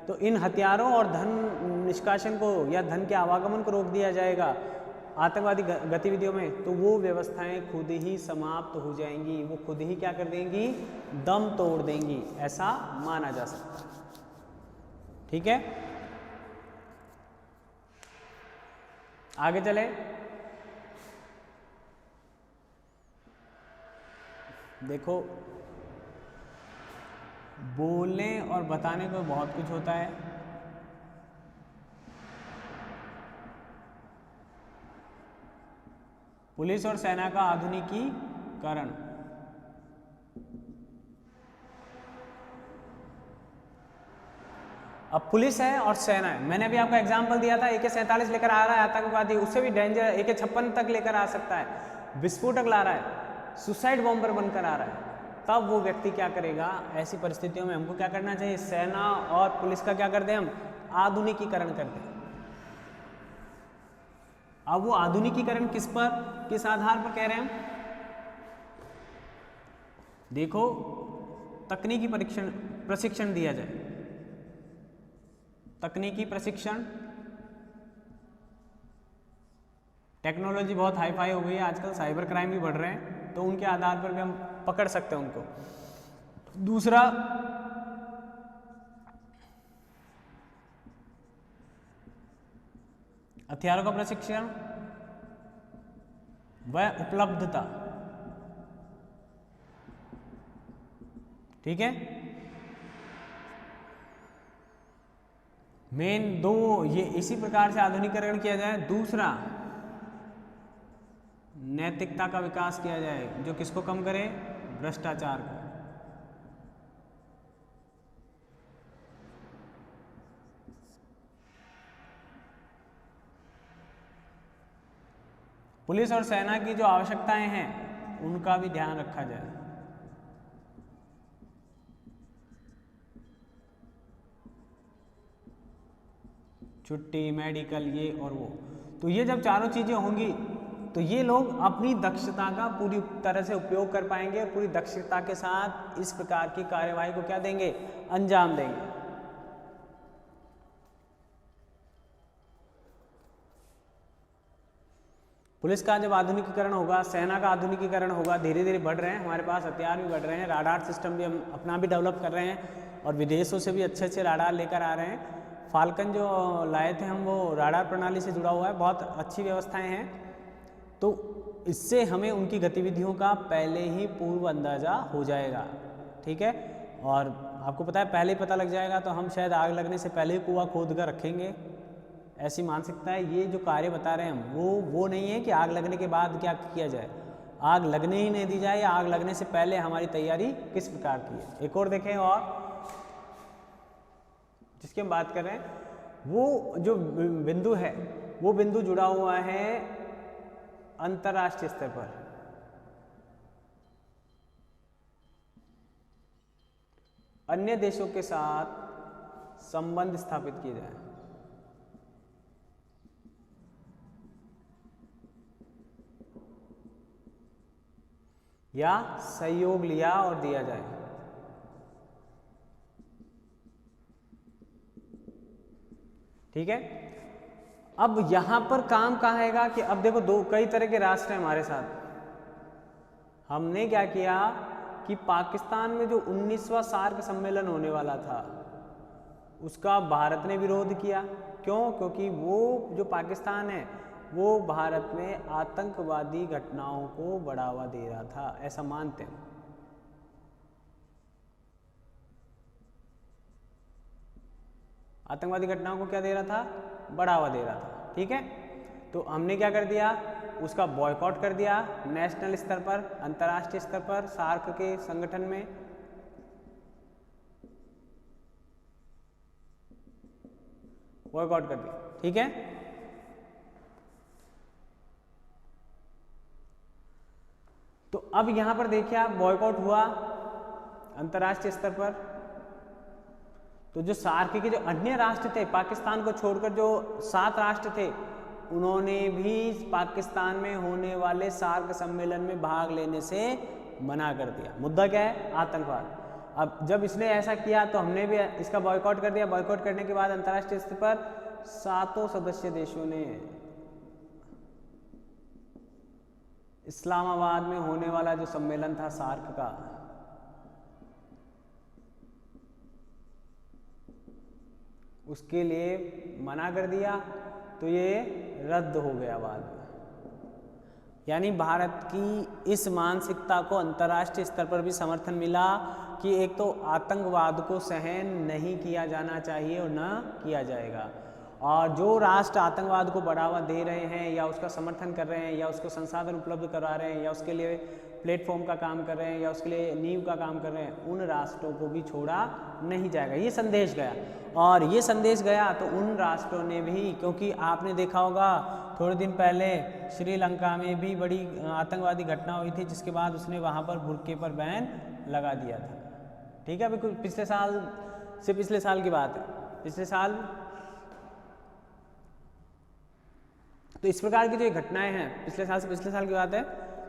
तो इन हथियारों और धन निष्कासन को या धन के आवागमन को रोक दिया जाएगा आतंकवादी गतिविधियों में, तो वो व्यवस्थाएं खुद ही समाप्त हो जाएंगी, वो खुद ही क्या कर देंगी, दम तोड़ देंगी, ऐसा माना जा सकता है। ठीक है, आगे चले। देखो बोलने और बताने को बहुत कुछ होता है, पुलिस और सेना का आधुनिकीकरण। अब पुलिस है और सेना है, मैंने अभी आपको एग्जांपल दिया था, AK-47 लेकर आ रहा है आतंकवादी, उससे भी डेंजर AK-56 तक लेकर आ सकता है, विस्फोटक ला रहा है, सुसाइड बॉम्बर बनकर आ रहा है, तब वो व्यक्ति क्या करेगा। ऐसी परिस्थितियों में हमको क्या करना चाहिए, सेना और पुलिस का क्या कर दें, हम आधुनिकीकरण कर दें। अब वो आधुनिकीकरण किस आधार पर कह रहे हैं हम? देखो, तकनीकी प्रशिक्षण दिया जाए। तकनीकी प्रशिक्षण, टेक्नोलॉजी बहुत हाई फाई हो गई है आजकल, साइबर क्राइम भी बढ़ रहे हैं, तो उनके आधार पर भी हम पकड़ सकते हैं उनको। दूसरा, हथियारों का प्रशिक्षण व उपलब्धता। ठीक है, मेन दो ये इसी प्रकार से आधुनिकीकरण किया जाए। दूसरा, नैतिकता का विकास किया जाए, जो किसको कम करे? भ्रष्टाचार को। पुलिस और सेना की जो आवश्यकताएं हैं उनका भी ध्यान रखा जाए। छुट्टी, मेडिकल, ये और वो, तो ये जब चारों चीजें होंगी तो ये लोग अपनी दक्षता का पूरी तरह से उपयोग कर पाएंगे और पूरी दक्षता के साथ इस प्रकार की कार्यवाही को क्या देंगे? अंजाम देंगे। पुलिस का जब आधुनिकीकरण होगा, सेना का आधुनिकीकरण होगा, धीरे धीरे बढ़ रहे हैं, हमारे पास हथियार भी बढ़ रहे हैं, राडार सिस्टम भी हम अपना भी डेवलप कर रहे हैं और विदेशों से भी अच्छे अच्छे राडार लेकर आ रहे हैं। फाल्कन जो लाए थे हम, वो राडार प्रणाली से जुड़ा हुआ है, बहुत अच्छी व्यवस्थाएं हैं। तो इससे हमें उनकी गतिविधियों का पहले ही पूर्व अंदाजा हो जाएगा। ठीक है, और आपको पता है पहले ही पता लग जाएगा तो हम शायद आग लगने से पहले ही कुआं खोद कर रखेंगे, ऐसी मानसिकता है। ये जो कार्य बता रहे हैं हम, वो नहीं है कि आग लगने के बाद क्या किया जाए, आग लगने ही नहीं दी जाए, या आग लगने से पहले हमारी तैयारी किस प्रकार की है। एक और देखें, और जिसकी हम बात कर रहे हैं, वो जो बिंदु है, वो बिंदु जुड़ा हुआ है अंतर्राष्ट्रीय स्तर पर। अन्य देशों के साथ संबंध स्थापित किए जाए, या सहयोग लिया और दिया जाए। ठीक है, अब यहां पर काम कहाँ आएगा कि अब देखो कई तरह के राष्ट्र हैं हमारे साथ। हमने क्या किया कि पाकिस्तान में जो 19वां सार्क सम्मेलन होने वाला था उसका भारत ने विरोध किया। क्यों? क्योंकि वो जो पाकिस्तान है वो भारत में आतंकवादी घटनाओं को बढ़ावा दे रहा था, ऐसा मानते हैं। आतंकवादी घटनाओं को क्या दे रहा था? बढ़ावा दे रहा था। ठीक है, तो हमने क्या कर दिया? उसका बॉयकॉट कर दिया नेशनल स्तर पर, अंतर्राष्ट्रीय स्तर पर, सार्क के संगठन में। बॉयकॉट कर दिया। ठीक है, तो अब यहां पर देखिए आप, बॉयकॉट हुआ अंतर्राष्ट्रीय स्तर पर, तो जो सार्क के जो अन्य राष्ट्र थे, पाकिस्तान को छोड़कर जो 7 राष्ट्र थे, उन्होंने भी पाकिस्तान में होने वाले सार्क सम्मेलन में भाग लेने से मना कर दिया। मुद्दा क्या है? आतंकवाद। अब जब इसने ऐसा किया तो हमने भी इसका बॉयकॉट कर दिया। बॉयकॉट करने के बाद अंतर्राष्ट्रीय स्तर पर 7 सदस्य देशों ने इस्लामाबाद में होने वाला जो सम्मेलन था सार्क का, उसके लिए मना कर दिया, तो ये रद्द हो गया बाद में। यानी भारत की इस मानसिकता को अंतर्राष्ट्रीय स्तर पर भी समर्थन मिला कि एक तो आतंकवाद को सहन नहीं किया जाना चाहिए और न किया जाएगा, और जो राष्ट्र आतंकवाद को बढ़ावा दे रहे हैं या उसका समर्थन कर रहे हैं या उसको संसाधन उपलब्ध करा रहे हैं या उसके लिए प्लेटफॉर्म का काम कर रहे हैं या उसके लिए नींव का काम कर रहे हैं, उन राष्ट्रों को भी छोड़ा नहीं जाएगा। ये संदेश गया, और ये संदेश गया तो उन राष्ट्रों ने भी, क्योंकि आपने देखा होगा थोड़े दिन पहले श्रीलंका में भी बड़ी आतंकवादी घटना हुई थी, जिसके बाद उसने वहाँ पर बुर्के पर बैन लगा दिया था। ठीक है, अभी कुछ पिछले साल से, पिछले साल की बात है, पिछले साल तो इस प्रकार की जो घटनाएं हैं, पिछले साल से पिछले साल की बात है,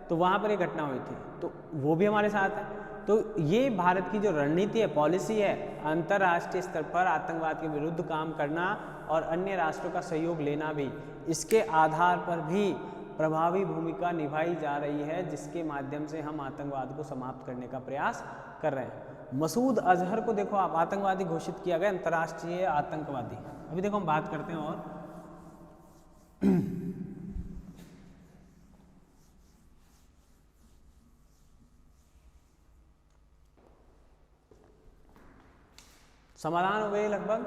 तो वहाँ पर एक घटना हुई थी, तो वो भी हमारे साथ है। तो ये भारत की जो रणनीति है, पॉलिसी है, अंतर्राष्ट्रीय स्तर पर आतंकवाद के विरुद्ध काम करना और अन्य राष्ट्रों का सहयोग लेना भी, इसके आधार पर भी प्रभावी भूमिका निभाई जा रही है, जिसके माध्यम से हम आतंकवाद को समाप्त करने का प्रयास कर रहे हैं। मसूद अजहर को देखो आप, आतंकवादी घोषित किया गया, अंतर्राष्ट्रीय आतंकवादी। अभी देखो हम बात करते हैं और समाधान हो गए लगभग।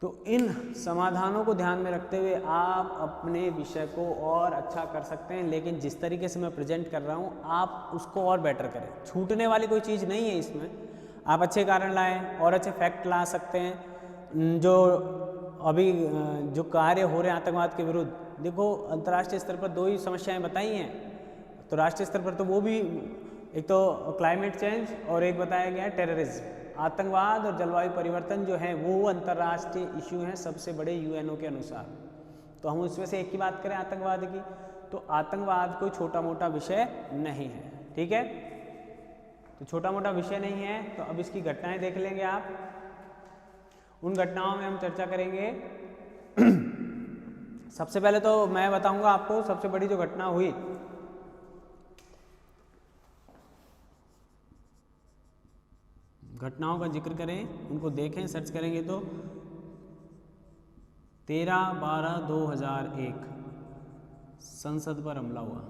तो इन समाधानों को ध्यान में रखते हुए आप अपने विषय को और अच्छा कर सकते हैं, लेकिन जिस तरीके से मैं प्रेजेंट कर रहा हूँ आप उसको और बेटर करें। छूटने वाली कोई चीज़ नहीं है इसमें, आप अच्छे कारण लाएं और अच्छे फैक्ट ला सकते हैं। जो अभी जो कार्य हो रहे हैं आतंकवाद के विरुद्ध, देखो अंतर्राष्ट्रीय स्तर पर 2 ही समस्याएं बताई हैं, तो राष्ट्रीय स्तर पर तो वो भी, एक तो क्लाइमेट चेंज और एक बताया गया है टेररिज्म। आतंकवाद और जलवायु परिवर्तन जो है वो अंतर्राष्ट्रीय इशू हैं सबसे बड़े यूएनओ के अनुसार। तो हम उसमें से एक की बात करें आतंकवाद की, तो आतंकवाद कोई छोटा मोटा विषय नहीं है, ठीक है। तो छोटा मोटा विषय नहीं है। तो अब इसकी घटनाएं देख लेंगे आप, उन घटनाओं में हम चर्चा करेंगे। सबसे पहले तो मैं बताऊंगा आपको सबसे बड़ी जो घटना हुई, घटनाओं का जिक्र करें, उनको देखें, सर्च करेंगे तो 13/12/2001 संसद पर हमला हुआ,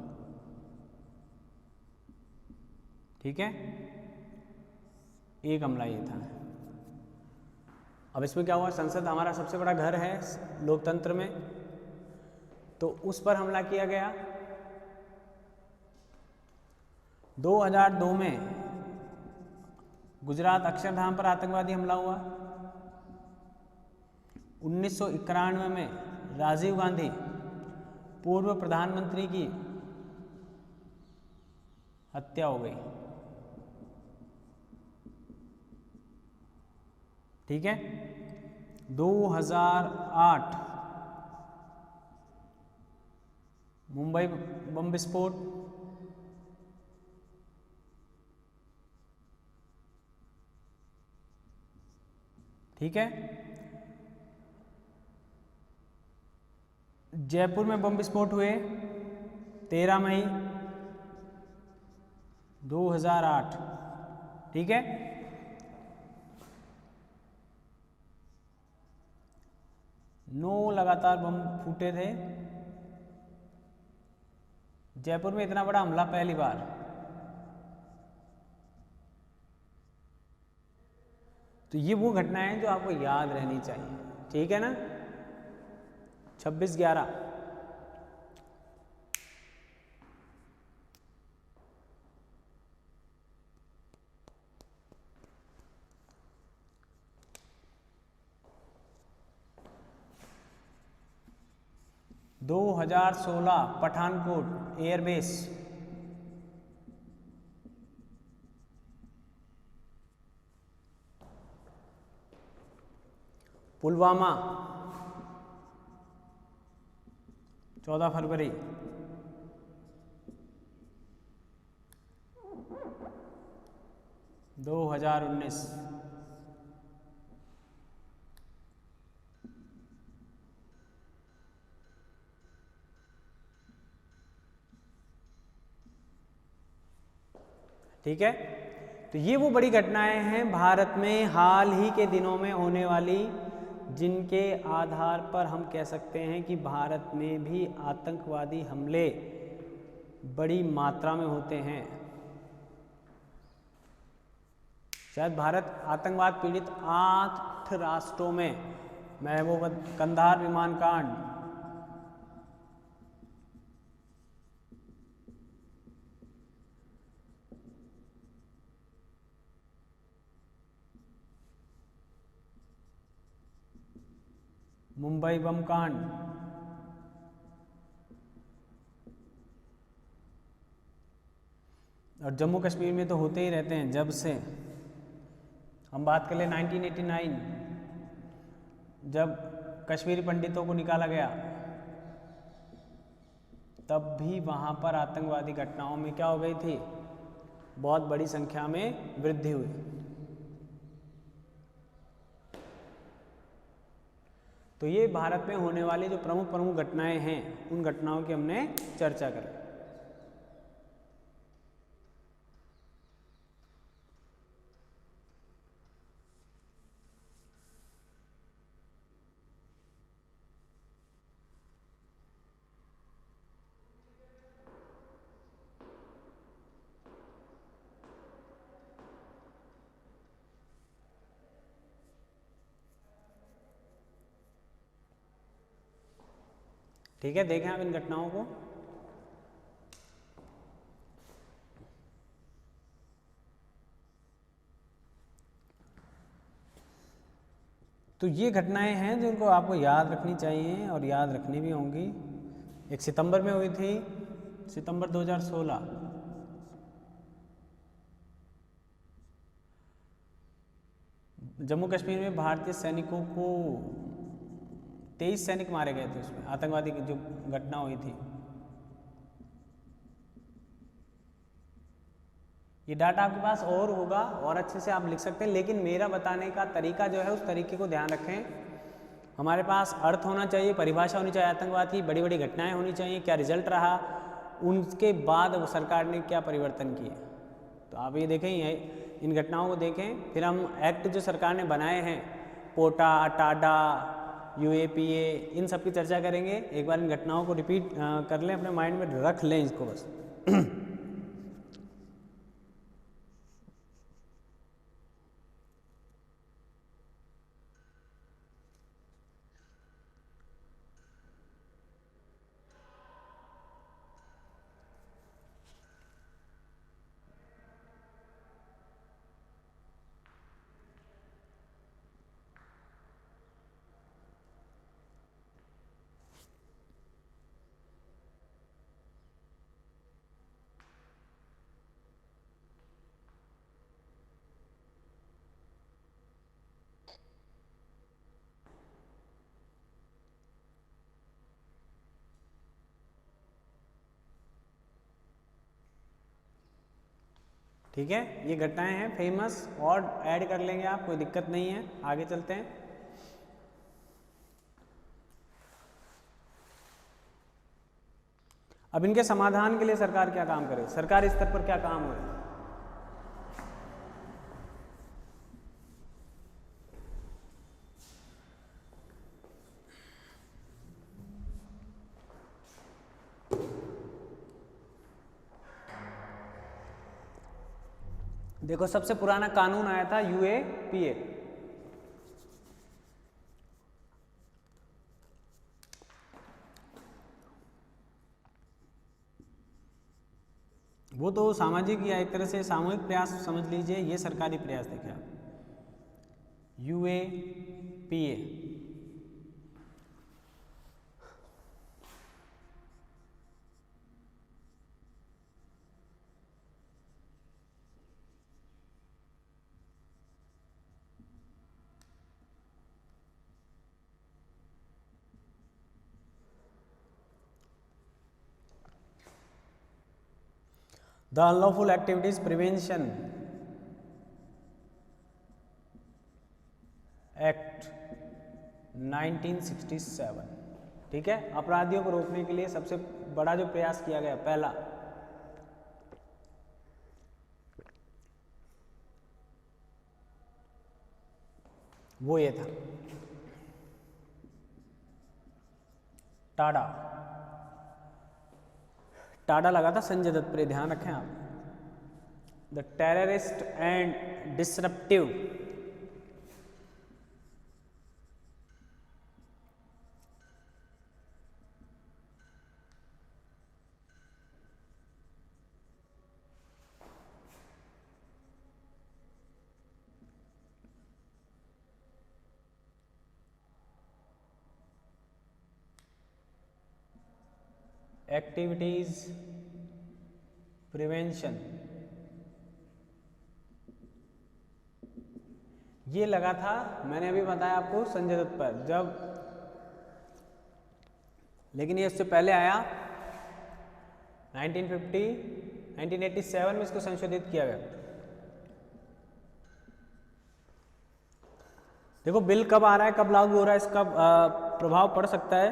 ठीक है। एक हमला ये था। अब इसमें क्या हुआ, संसद हमारा सबसे बड़ा घर है लोकतंत्र में, तो उस पर हमला किया गया। 2002 में गुजरात अक्षरधाम पर आतंकवादी हमला हुआ। 1991 में राजीव गांधी पूर्व प्रधानमंत्री की हत्या हो गई, ठीक है। 2008 मुंबई बम विस्फोट, ठीक है। जयपुर में बम विस्फोट हुए 13 मई 2008, ठीक है। लगातार बम फूटे थे जयपुर में, इतना बड़ा हमला पहली बार। तो ये वो घटनाएं हैं जो आपको याद रहनी चाहिए, ठीक है ना। 26/11 2016 पठानकोट एयरबेस, पुलवामा 14 फरवरी, दो 2019, ठीक है। तो ये वो बड़ी घटनाएं हैं भारत में हाल ही के दिनों में होने वाली, जिनके आधार पर हम कह सकते हैं कि भारत में भी आतंकवादी हमले बड़ी मात्रा में होते हैं। शायद भारत आतंकवाद पीड़ित 8 राष्ट्रों में, महबूब कंधार विमान कांड, मुंबई बम कांड, और जम्मू कश्मीर में तो होते ही रहते हैं जब से। हम बात कर ले 1989, जब कश्मीरी पंडितों को निकाला गया, तब भी वहाँ पर आतंकवादी घटनाओं में क्या हो गई थी, बहुत बड़ी संख्या में वृद्धि हुई। तो ये भारत में होने वाली जो प्रमुख प्रमुख घटनाएं हैं, उन घटनाओं की हमने चर्चा करी। ठीक है, देखें आप इन घटनाओं को। तो ये घटनाएं हैं जिनको आपको याद रखनी चाहिए और याद रखनी भी होंगी। एक सितंबर में हुई थी, सितंबर 2016। जम्मू कश्मीर में भारतीय सैनिकों को 23 सैनिक मारे गए थे, उसमें आतंकवादी की जो घटना हुई थी। ये डाटा आपके पास और होगा और अच्छे से आप लिख सकते हैं, लेकिन मेरा बताने का तरीका जो है उस तरीके को ध्यान रखें। हमारे पास अर्थ होना चाहिए, परिभाषा होनी चाहिए आतंकवाद की, बड़ी बड़ी घटनाएं होनी चाहिए, क्या रिजल्ट रहा, उनके बाद वो सरकार ने क्या परिवर्तन किए। तो आप ये देखें, ये इन घटनाओं को देखें, फिर हम एक्ट जो सरकार ने बनाए हैं, पोटा, टाडा, UAPA, इन सब की चर्चा करेंगे। एक बार इन घटनाओं को रिपीट कर लें, अपने माइंड में रख लें इसको बस। ठीक है, ये घटनाएं हैं फेमस, और ऐड कर लेंगे आप, कोई दिक्कत नहीं है। आगे चलते हैं। अब इनके समाधान के लिए सरकार क्या काम करे, सरकारी स्तर पर क्या काम हो। देखो, सबसे पुराना कानून आया था UAPA। वो तो सामाजिक या एक तरह से सामूहिक प्रयास समझ लीजिए, ये सरकारी प्रयास देखे आप, UAPA। The unlawful activities prevention act 1967। ठीक है, अपराधियों को रोकने के लिए सबसे बड़ा जो प्रयास किया गया पहला, वो ये था, टाडा। टाडा लगा था संजय दत्त पर, ध्यान रखें आप। The terrorist and disruptive activities prevention, ये लगा था, मैंने अभी बताया आपको, संजय दत्त पर। जब, लेकिन ये इससे पहले आया 1987 में इसको संशोधित किया गया। देखो बिल कब आ रहा है, कब लागू हो रहा है, इसका प्रभाव पड़ सकता है।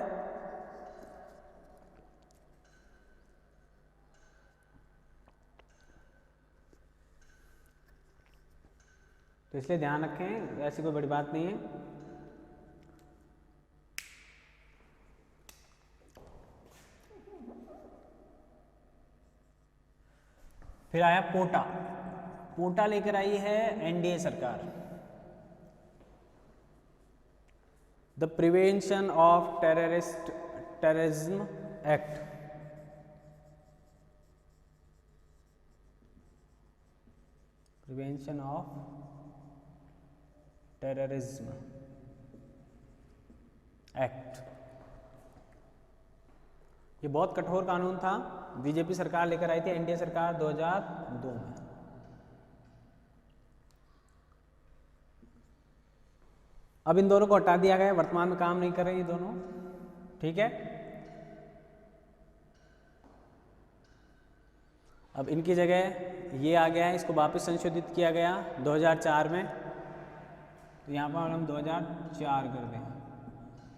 तो इसलिए ध्यान रखें, ऐसी कोई बड़ी बात नहीं है। फिर आया पोटा। पोटा लेकर आई है एनडीए सरकार, the prevention of terrorism act. Prevention of terrorism act, ये बहुत कठोर कानून था, बीजेपी सरकार लेकर आई थी, एनडीए सरकार 2002 में। अब इन दोनों को हटा दिया गया, वर्तमान में काम नहीं कर रहे ये दोनों, ठीक है। अब इनकी जगह ये आ गया है, इसको वापस संशोधित किया गया 2004 में। तो यहाँ पर हम 2004 कर दें,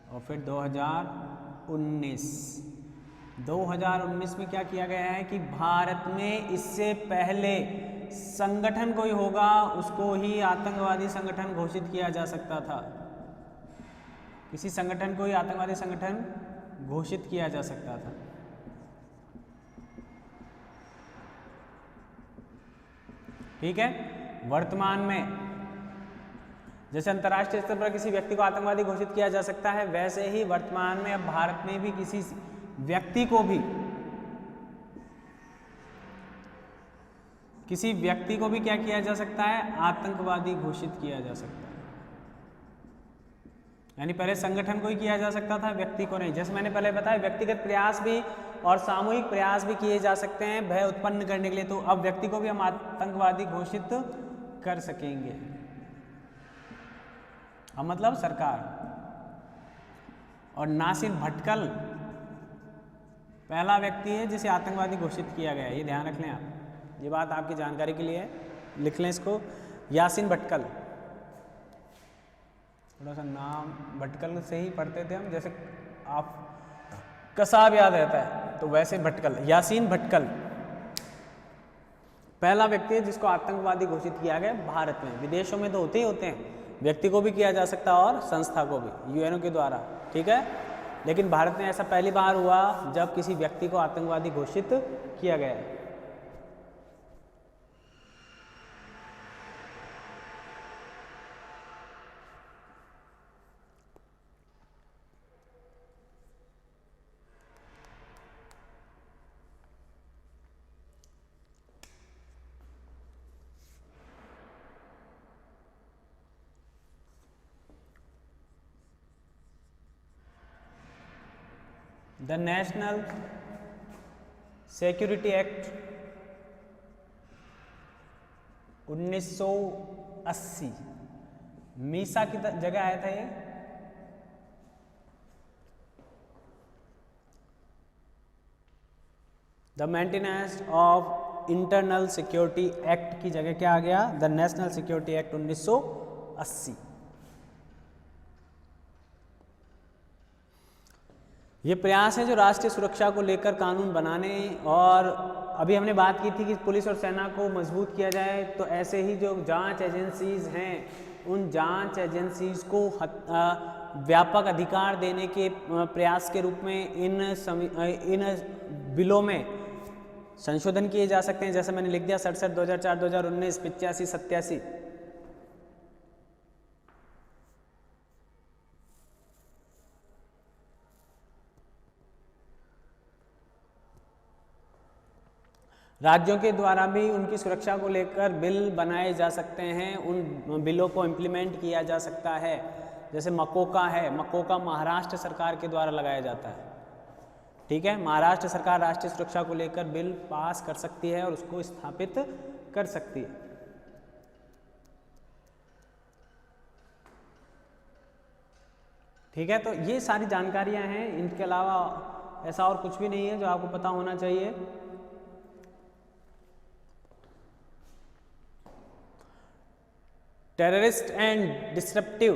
और फिर 2019 में क्या किया गया है कि भारत में इससे पहले संगठन कोई होगा उसको ही आतंकवादी संगठन घोषित किया जा सकता था। किसी संगठन को ही आतंकवादी संगठन घोषित किया जा सकता था। ठीक है। वर्तमान में जैसे अंतर्राष्ट्रीय स्तर पर किसी व्यक्ति को आतंकवादी घोषित किया जा सकता है, वैसे ही वर्तमान में अब भारत में भी किसी व्यक्ति को भी क्या किया जा सकता है, आतंकवादी घोषित किया जा सकता है। यानी पहले संगठन को ही किया जा सकता था, व्यक्ति को नहीं। जैसे मैंने पहले बताया, व्यक्तिगत प्रयास भी और सामूहिक प्रयास भी किए जा सकते हैं भय उत्पन्न करने के लिए, तो अब व्यक्ति को भी हम आतंकवादी घोषित कर सकेंगे। अब मतलब सरकार। और नासिर भटकल पहला व्यक्ति है जिसे आतंकवादी घोषित किया गया है, ये ध्यान रख लें आप, ये बात आपकी जानकारी के लिए है, लिख लें इसको। यासीन भटकल, थोड़ा सा नाम भटकल से ही पढ़ते थे हम, जैसे आप कसाब याद रहता है तो वैसे भटकल, यासीन भटकल पहला व्यक्ति है जिसको आतंकवादी घोषित किया गया भारत में। विदेशों में तो होते ही होते हैं, व्यक्ति को भी किया जा सकता है और संस्था को भी, यूएनओ के द्वारा, ठीक है। लेकिन भारत में ऐसा पहली बार हुआ जब किसी व्यक्ति को आतंकवादी घोषित किया गया है। The national security act 1980, Misa की जगह आया था ये। The maintenance of internal security act की जगह क्या आ गया, द नेशनल सिक्योरिटी एक्ट 1980। ये प्रयास है जो राष्ट्रीय सुरक्षा को लेकर कानून बनाने, और अभी हमने बात की थी कि पुलिस और सेना को मजबूत किया जाए, तो ऐसे ही जो जांच एजेंसीज हैं उन जांच एजेंसीज को व्यापक अधिकार देने के प्रयास के रूप में इन बिलों में संशोधन किए जा सकते हैं। जैसे मैंने लिख दिया 67, 2004, 2019, 85, 87। राज्यों के द्वारा भी उनकी सुरक्षा को लेकर बिल बनाए जा सकते हैं, उन बिलों को इम्प्लीमेंट किया जा सकता है। जैसे मकोका है, मकोका महाराष्ट्र सरकार के द्वारा लगाया जाता है, ठीक है। महाराष्ट्र सरकार राष्ट्रीय सुरक्षा को लेकर बिल पास कर सकती है और उसको स्थापित कर सकती है। ठीक है, तो ये सारी जानकारियां हैं, इनके अलावा ऐसा और कुछ भी नहीं है जो आपको पता होना चाहिए। Terrorist and disruptive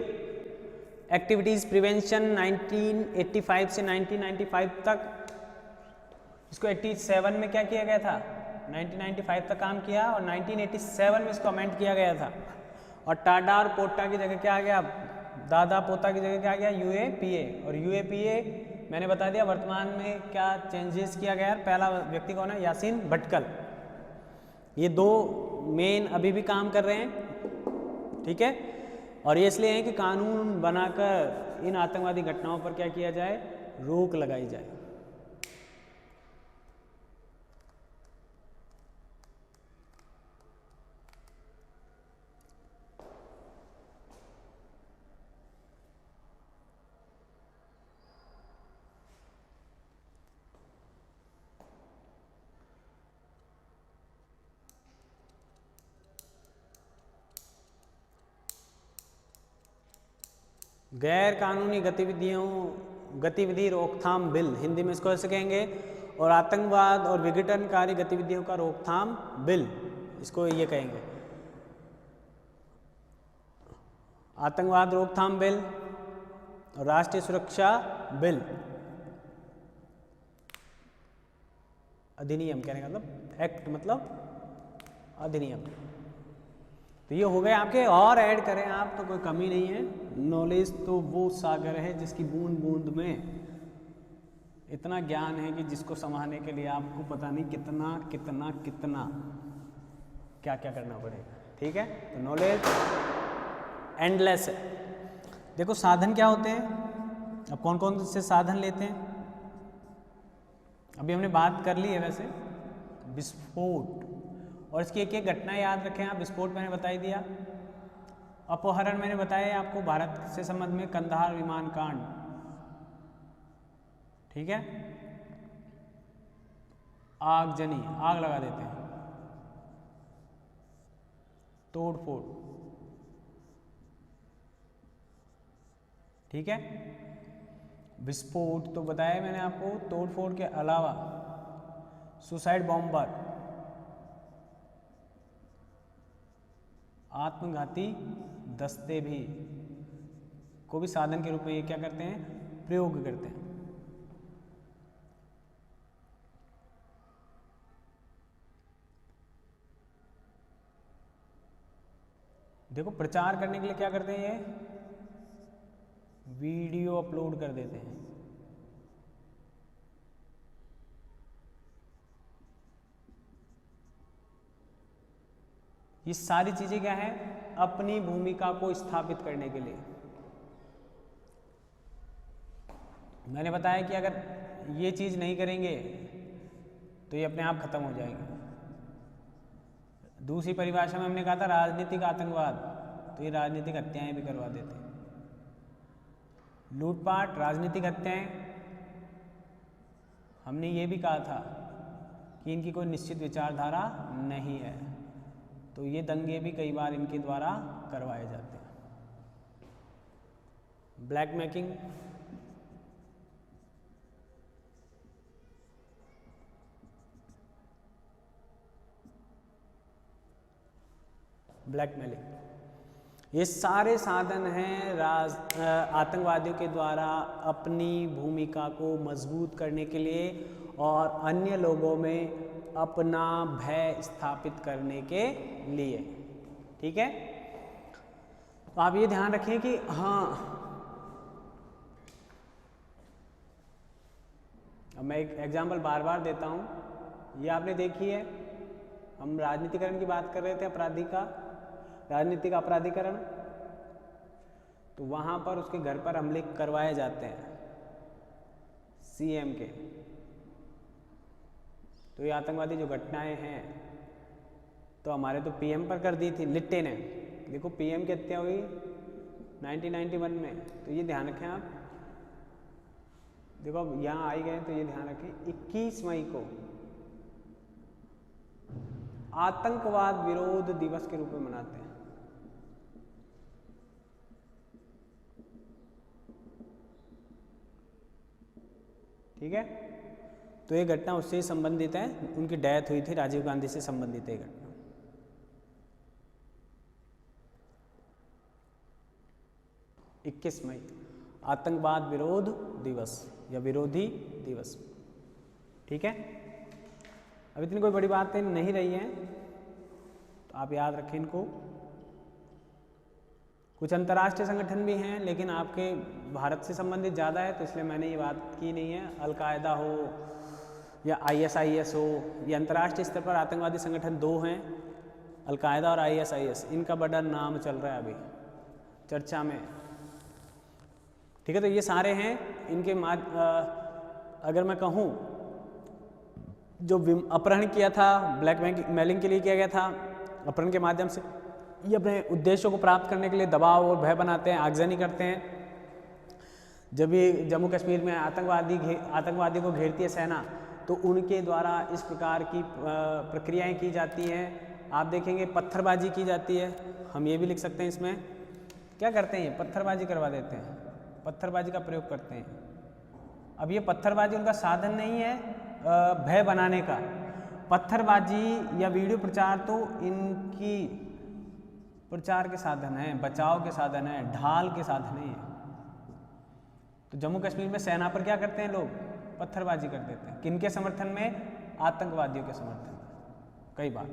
activities prevention 1985 से 1995 तक, इसको 87 में क्या किया गया था, 1995 तक काम किया और 1987 में इसको अमेंड किया गया था। और टाडा और पोटा की जगह क्या आ गया, दादा पोता की जगह क्या आ गया, यूएपीए। और यूएपीए मैंने बता दिया वर्तमान में क्या चेंजेस किया गया है। पहला व्यक्ति कौन है, यासीन भटकल। ये दो मेन अभी भी काम कर रहे हैं, ठीक है। और ये इसलिए है कि कानून बनाकर इन आतंकवादी घटनाओं पर क्या किया जाए, रोक लगाई जाए। गैर कानूनी गतिविधि रोकथाम बिल, हिंदी में इसको ऐसे कहेंगे। और आतंकवाद और विघटनकारी गतिविधियों का रोकथाम बिल, इसको ये कहेंगे। आतंकवाद रोकथाम बिल और राष्ट्रीय सुरक्षा बिल, अधिनियम कहने का मतलब एक्ट मतलब अधिनियम। तो ये हो गए आपके, और ऐड करें आप तो कोई कमी नहीं है। नॉलेज तो वो सागर है जिसकी बूंद बूंद में इतना ज्ञान है कि जिसको समझने के लिए आपको पता नहीं कितना कितना कितना क्या क्या करना पड़ेगा, ठीक है। तो नॉलेज एंडलेस है। देखो साधन क्या होते हैं, अब कौन कौन से साधन लेते हैं, अभी हमने बात कर ली है वैसे। विस्फोट, और इसकी एक एक घटना याद रखें आप। विस्फोट मैंने बता ही दिया। अपहरण मैंने बताया आपको भारत से संबंध में, कंधार विमान कांड, ठीक है। आगजनी, आग लगा देते हैं। तोड़फोड़, ठीक है। विस्फोट तो बताया मैंने आपको। तोड़फोड़ के अलावा सुसाइड बॉम्बर, आत्मघाती दस्ते भी को भी साधन के रूप में ये क्या करते हैं, प्रयोग करते हैं। देखो प्रचार करने के लिए क्या करते हैं, ये वीडियो अपलोड कर देते हैं। ये सारी चीजें क्या है, अपनी भूमिका को स्थापित करने के लिए। मैंने बताया कि अगर ये चीज नहीं करेंगे तो ये अपने आप खत्म हो जाएंगे। दूसरी परिभाषा में हमने कहा था राजनीतिक आतंकवाद, तो ये राजनीतिक हत्याएं भी करवा देते हैं। लूटपाट, राजनीतिक हत्याएं, हमने ये भी कहा था कि इनकी कोई निश्चित विचारधारा नहीं है, तो ये दंगे भी कई बार इनके द्वारा करवाए जाते हैं। ब्लैकमेलिंग, ये सारे साधन हैं आतंकवादियों के द्वारा अपनी भूमिका को मजबूत करने के लिए और अन्य लोगों में अपना भय स्थापित करने के लिए, ठीक है। तो आप ये ध्यान रखें कि हाँ, अब मैं एक एग्जाम्पल बार बार देता हूँ। ये आपने देखी है, हम राजनीतिकरण की बात कर रहे थे, अपराधी का राजनीतिक अपराधीकरण। तो वहाँ पर उसके घर पर हमले करवाए जाते हैं सीएम के। तो ये आतंकवादी जो घटनाएं हैं, तो हमारे तो पीएम पर कर दी थी लिट्टे ने। देखो पीएम की हत्या हुई 1991 में, तो ये ध्यान रखें आप। देखो अब यहाँ आई गए तो ये ध्यान रखें 21 मई को आतंकवाद विरोध दिवस के रूप में मनाते हैं। ठीक है, तो ये घटना उससे ही संबंधित है, उनकी डेथ हुई थी, राजीव गांधी से संबंधित है घटना। 21 मई आतंकवाद विरोध दिवस या विरोधी दिवस। ठीक है, अब इतनी कोई बड़ी बातें नहीं रही हैं तो आप याद रखें इनको। कुछ अंतर्राष्ट्रीय संगठन भी हैं लेकिन आपके भारत से संबंधित ज़्यादा है तो इसलिए मैंने ये बात की नहीं है। अलकायदा हो या ISIS हो, ये अंतर्राष्ट्रीय स्तर पर आतंकवादी संगठन 2 हैं, अलकायदा और ISIS। इनका बड़ा नाम चल रहा है अभी चर्चा में। ठीक है, तो ये सारे हैं। इनके अगर मैं कहूँ जो अपहरण किया था, ब्लैक मेलिंग के लिए किया गया था, अपहरण के माध्यम से ये अपने उद्देश्यों को प्राप्त करने के लिए दबाव और भय बनाते हैं, आगजनी करते हैं। जब ये जम्मू कश्मीर में आतंकवादी को घेरती है सेना तो उनके द्वारा इस प्रकार की प्रक्रियाएं की जाती हैं। आप देखेंगे पत्थरबाजी की जाती है, हम ये भी लिख सकते हैं इसमें। क्या करते हैं, पत्थरबाजी करवा देते हैं, पत्थरबाजी का प्रयोग करते हैं। अब ये पत्थरबाजी उनका साधन नहीं है भय बनाने का। पत्थरबाजी या वीडियो प्रचार तो इनकी प्रचार के साधन है, बचाव के साधन है, ढाल के साधन है। तो जम्मू कश्मीर में सेना पर क्या करते हैं लोग, पत्थरबाजी कर देते हैं। किनके समर्थन में, आतंकवादियों के समर्थन में। कई बार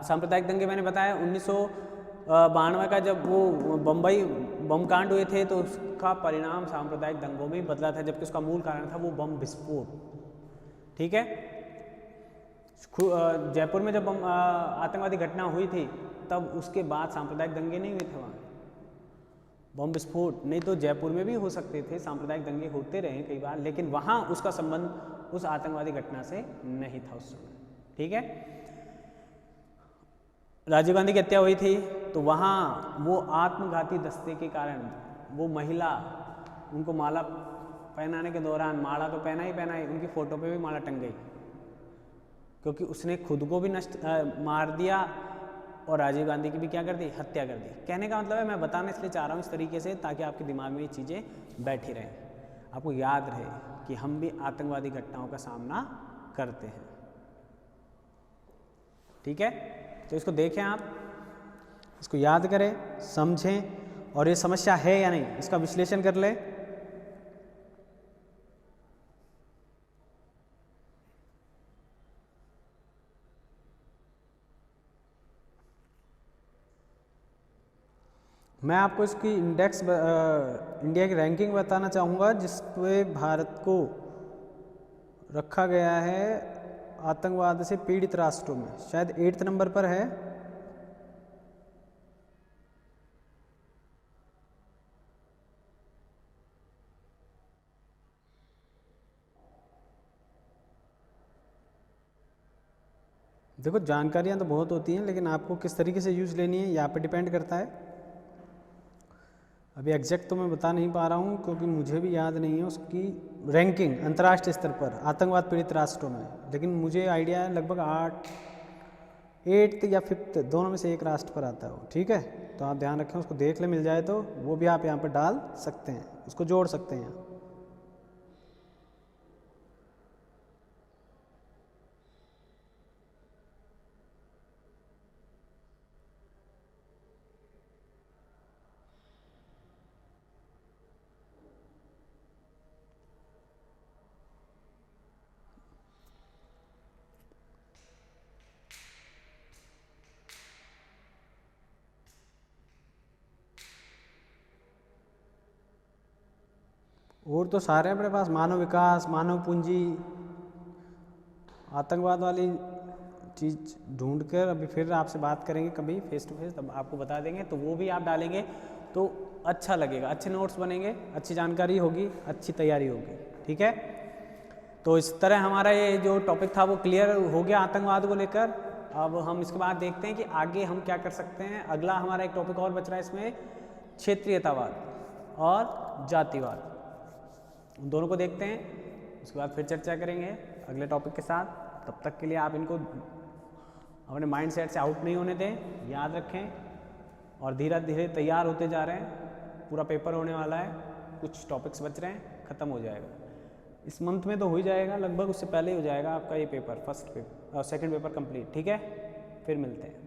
सांप्रदायिक दंगे मैंने बताया 1992 का जब वो बम्बई बम कांड हुए थे तो उसका परिणाम सांप्रदायिक दंगों में ही बदला था, जबकि उसका मूल कारण था वो बम विस्फोट। ठीक है, जयपुर में जब आतंकवादी घटना हुई थी तब उसके बाद सांप्रदायिक दंगे नहीं हुए थे वहाँ, बम विस्फोट। नहीं तो जयपुर में भी हो सकते थे, सांप्रदायिक दंगे होते रहे कई बार, लेकिन वहाँ उसका संबंध उस आतंकवादी घटना से नहीं था उस समय। ठीक है, राजीव गांधी की हत्या हुई थी तो वहाँ वो आत्मघाती दस्ते के कारण वो महिला, उनको माला पहनाने के दौरान, माला तो पहना ही उनकी फ़ोटो पे भी माला टंग गई क्योंकि उसने खुद को भी मार दिया और राजीव गांधी की भी क्या कर दी, हत्या कर दी। कहने का मतलब है, मैं बताना इसलिए चाह रहा हूँ इस तरीके से ताकि आपके दिमाग में ये चीज़ें बैठी रहें, आपको याद रहे कि हम भी आतंकवादी घटनाओं का सामना करते हैं। ठीक है, तो इसको देखें आप, इसको याद करें, समझें और ये समस्या है या नहीं इसका विश्लेषण कर ले। मैं आपको इसकी इंडिया की रैंकिंग बताना चाहूँगा जिस पे भारत को रखा गया है आतंकवाद से पीड़ित राष्ट्रों में, शायद 8th नंबर पर है। देखो, जानकारियाँ तो बहुत होती हैं लेकिन आपको किस तरीके से यूज़ लेनी है यहाँ पे डिपेंड करता है। अभी एग्जैक्ट तो मैं बता नहीं पा रहा हूँ क्योंकि मुझे भी याद नहीं है उसकी रैंकिंग अंतर्राष्ट्रीय स्तर पर आतंकवाद पीड़ित राष्ट्रों में, लेकिन मुझे आइडिया है लगभग 8th या 5th दोनों में से एक राष्ट्र पर आता है वो। ठीक है, तो आप ध्यान रखें, उसको देख ले, मिल जाए तो वो भी आप यहाँ पर डाल सकते हैं, उसको जोड़ सकते हैं। और तो सारे अपने पास, मानव विकास, मानव पूंजी, आतंकवाद वाली चीज़ ढूंढ कर अभी फिर आपसे बात करेंगे कभी फेस टू फेस, तब आपको बता देंगे। तो वो भी आप डालेंगे तो अच्छा लगेगा, अच्छे नोट्स बनेंगे, अच्छी जानकारी होगी, अच्छी तैयारी होगी। ठीक है, तो इस तरह हमारा ये जो टॉपिक था वो क्लियर हो गया आतंकवाद को लेकर। अब हम इसके बाद देखते हैं कि आगे हम क्या कर सकते हैं। अगला हमारा एक टॉपिक और बच रहा है इसमें, क्षेत्रीयतावाद और जातिवाद, उन दोनों को देखते हैं, उसके बाद फिर चर्चा करेंगे अगले टॉपिक के साथ। तब तक के लिए आप इनको अपने माइंड सेट से आउट नहीं होने दें, याद रखें और धीरे धीरे तैयार होते जा रहे हैं। पूरा पेपर होने वाला है, कुछ टॉपिक्स बच रहे हैं, ख़त्म हो जाएगा इस मंथ में, तो हो ही जाएगा लगभग, उससे पहले ही हो जाएगा आपका ये पेपर, फर्स्ट पेपर और सेकंड पेपर कंप्लीट। ठीक है, फिर मिलते हैं।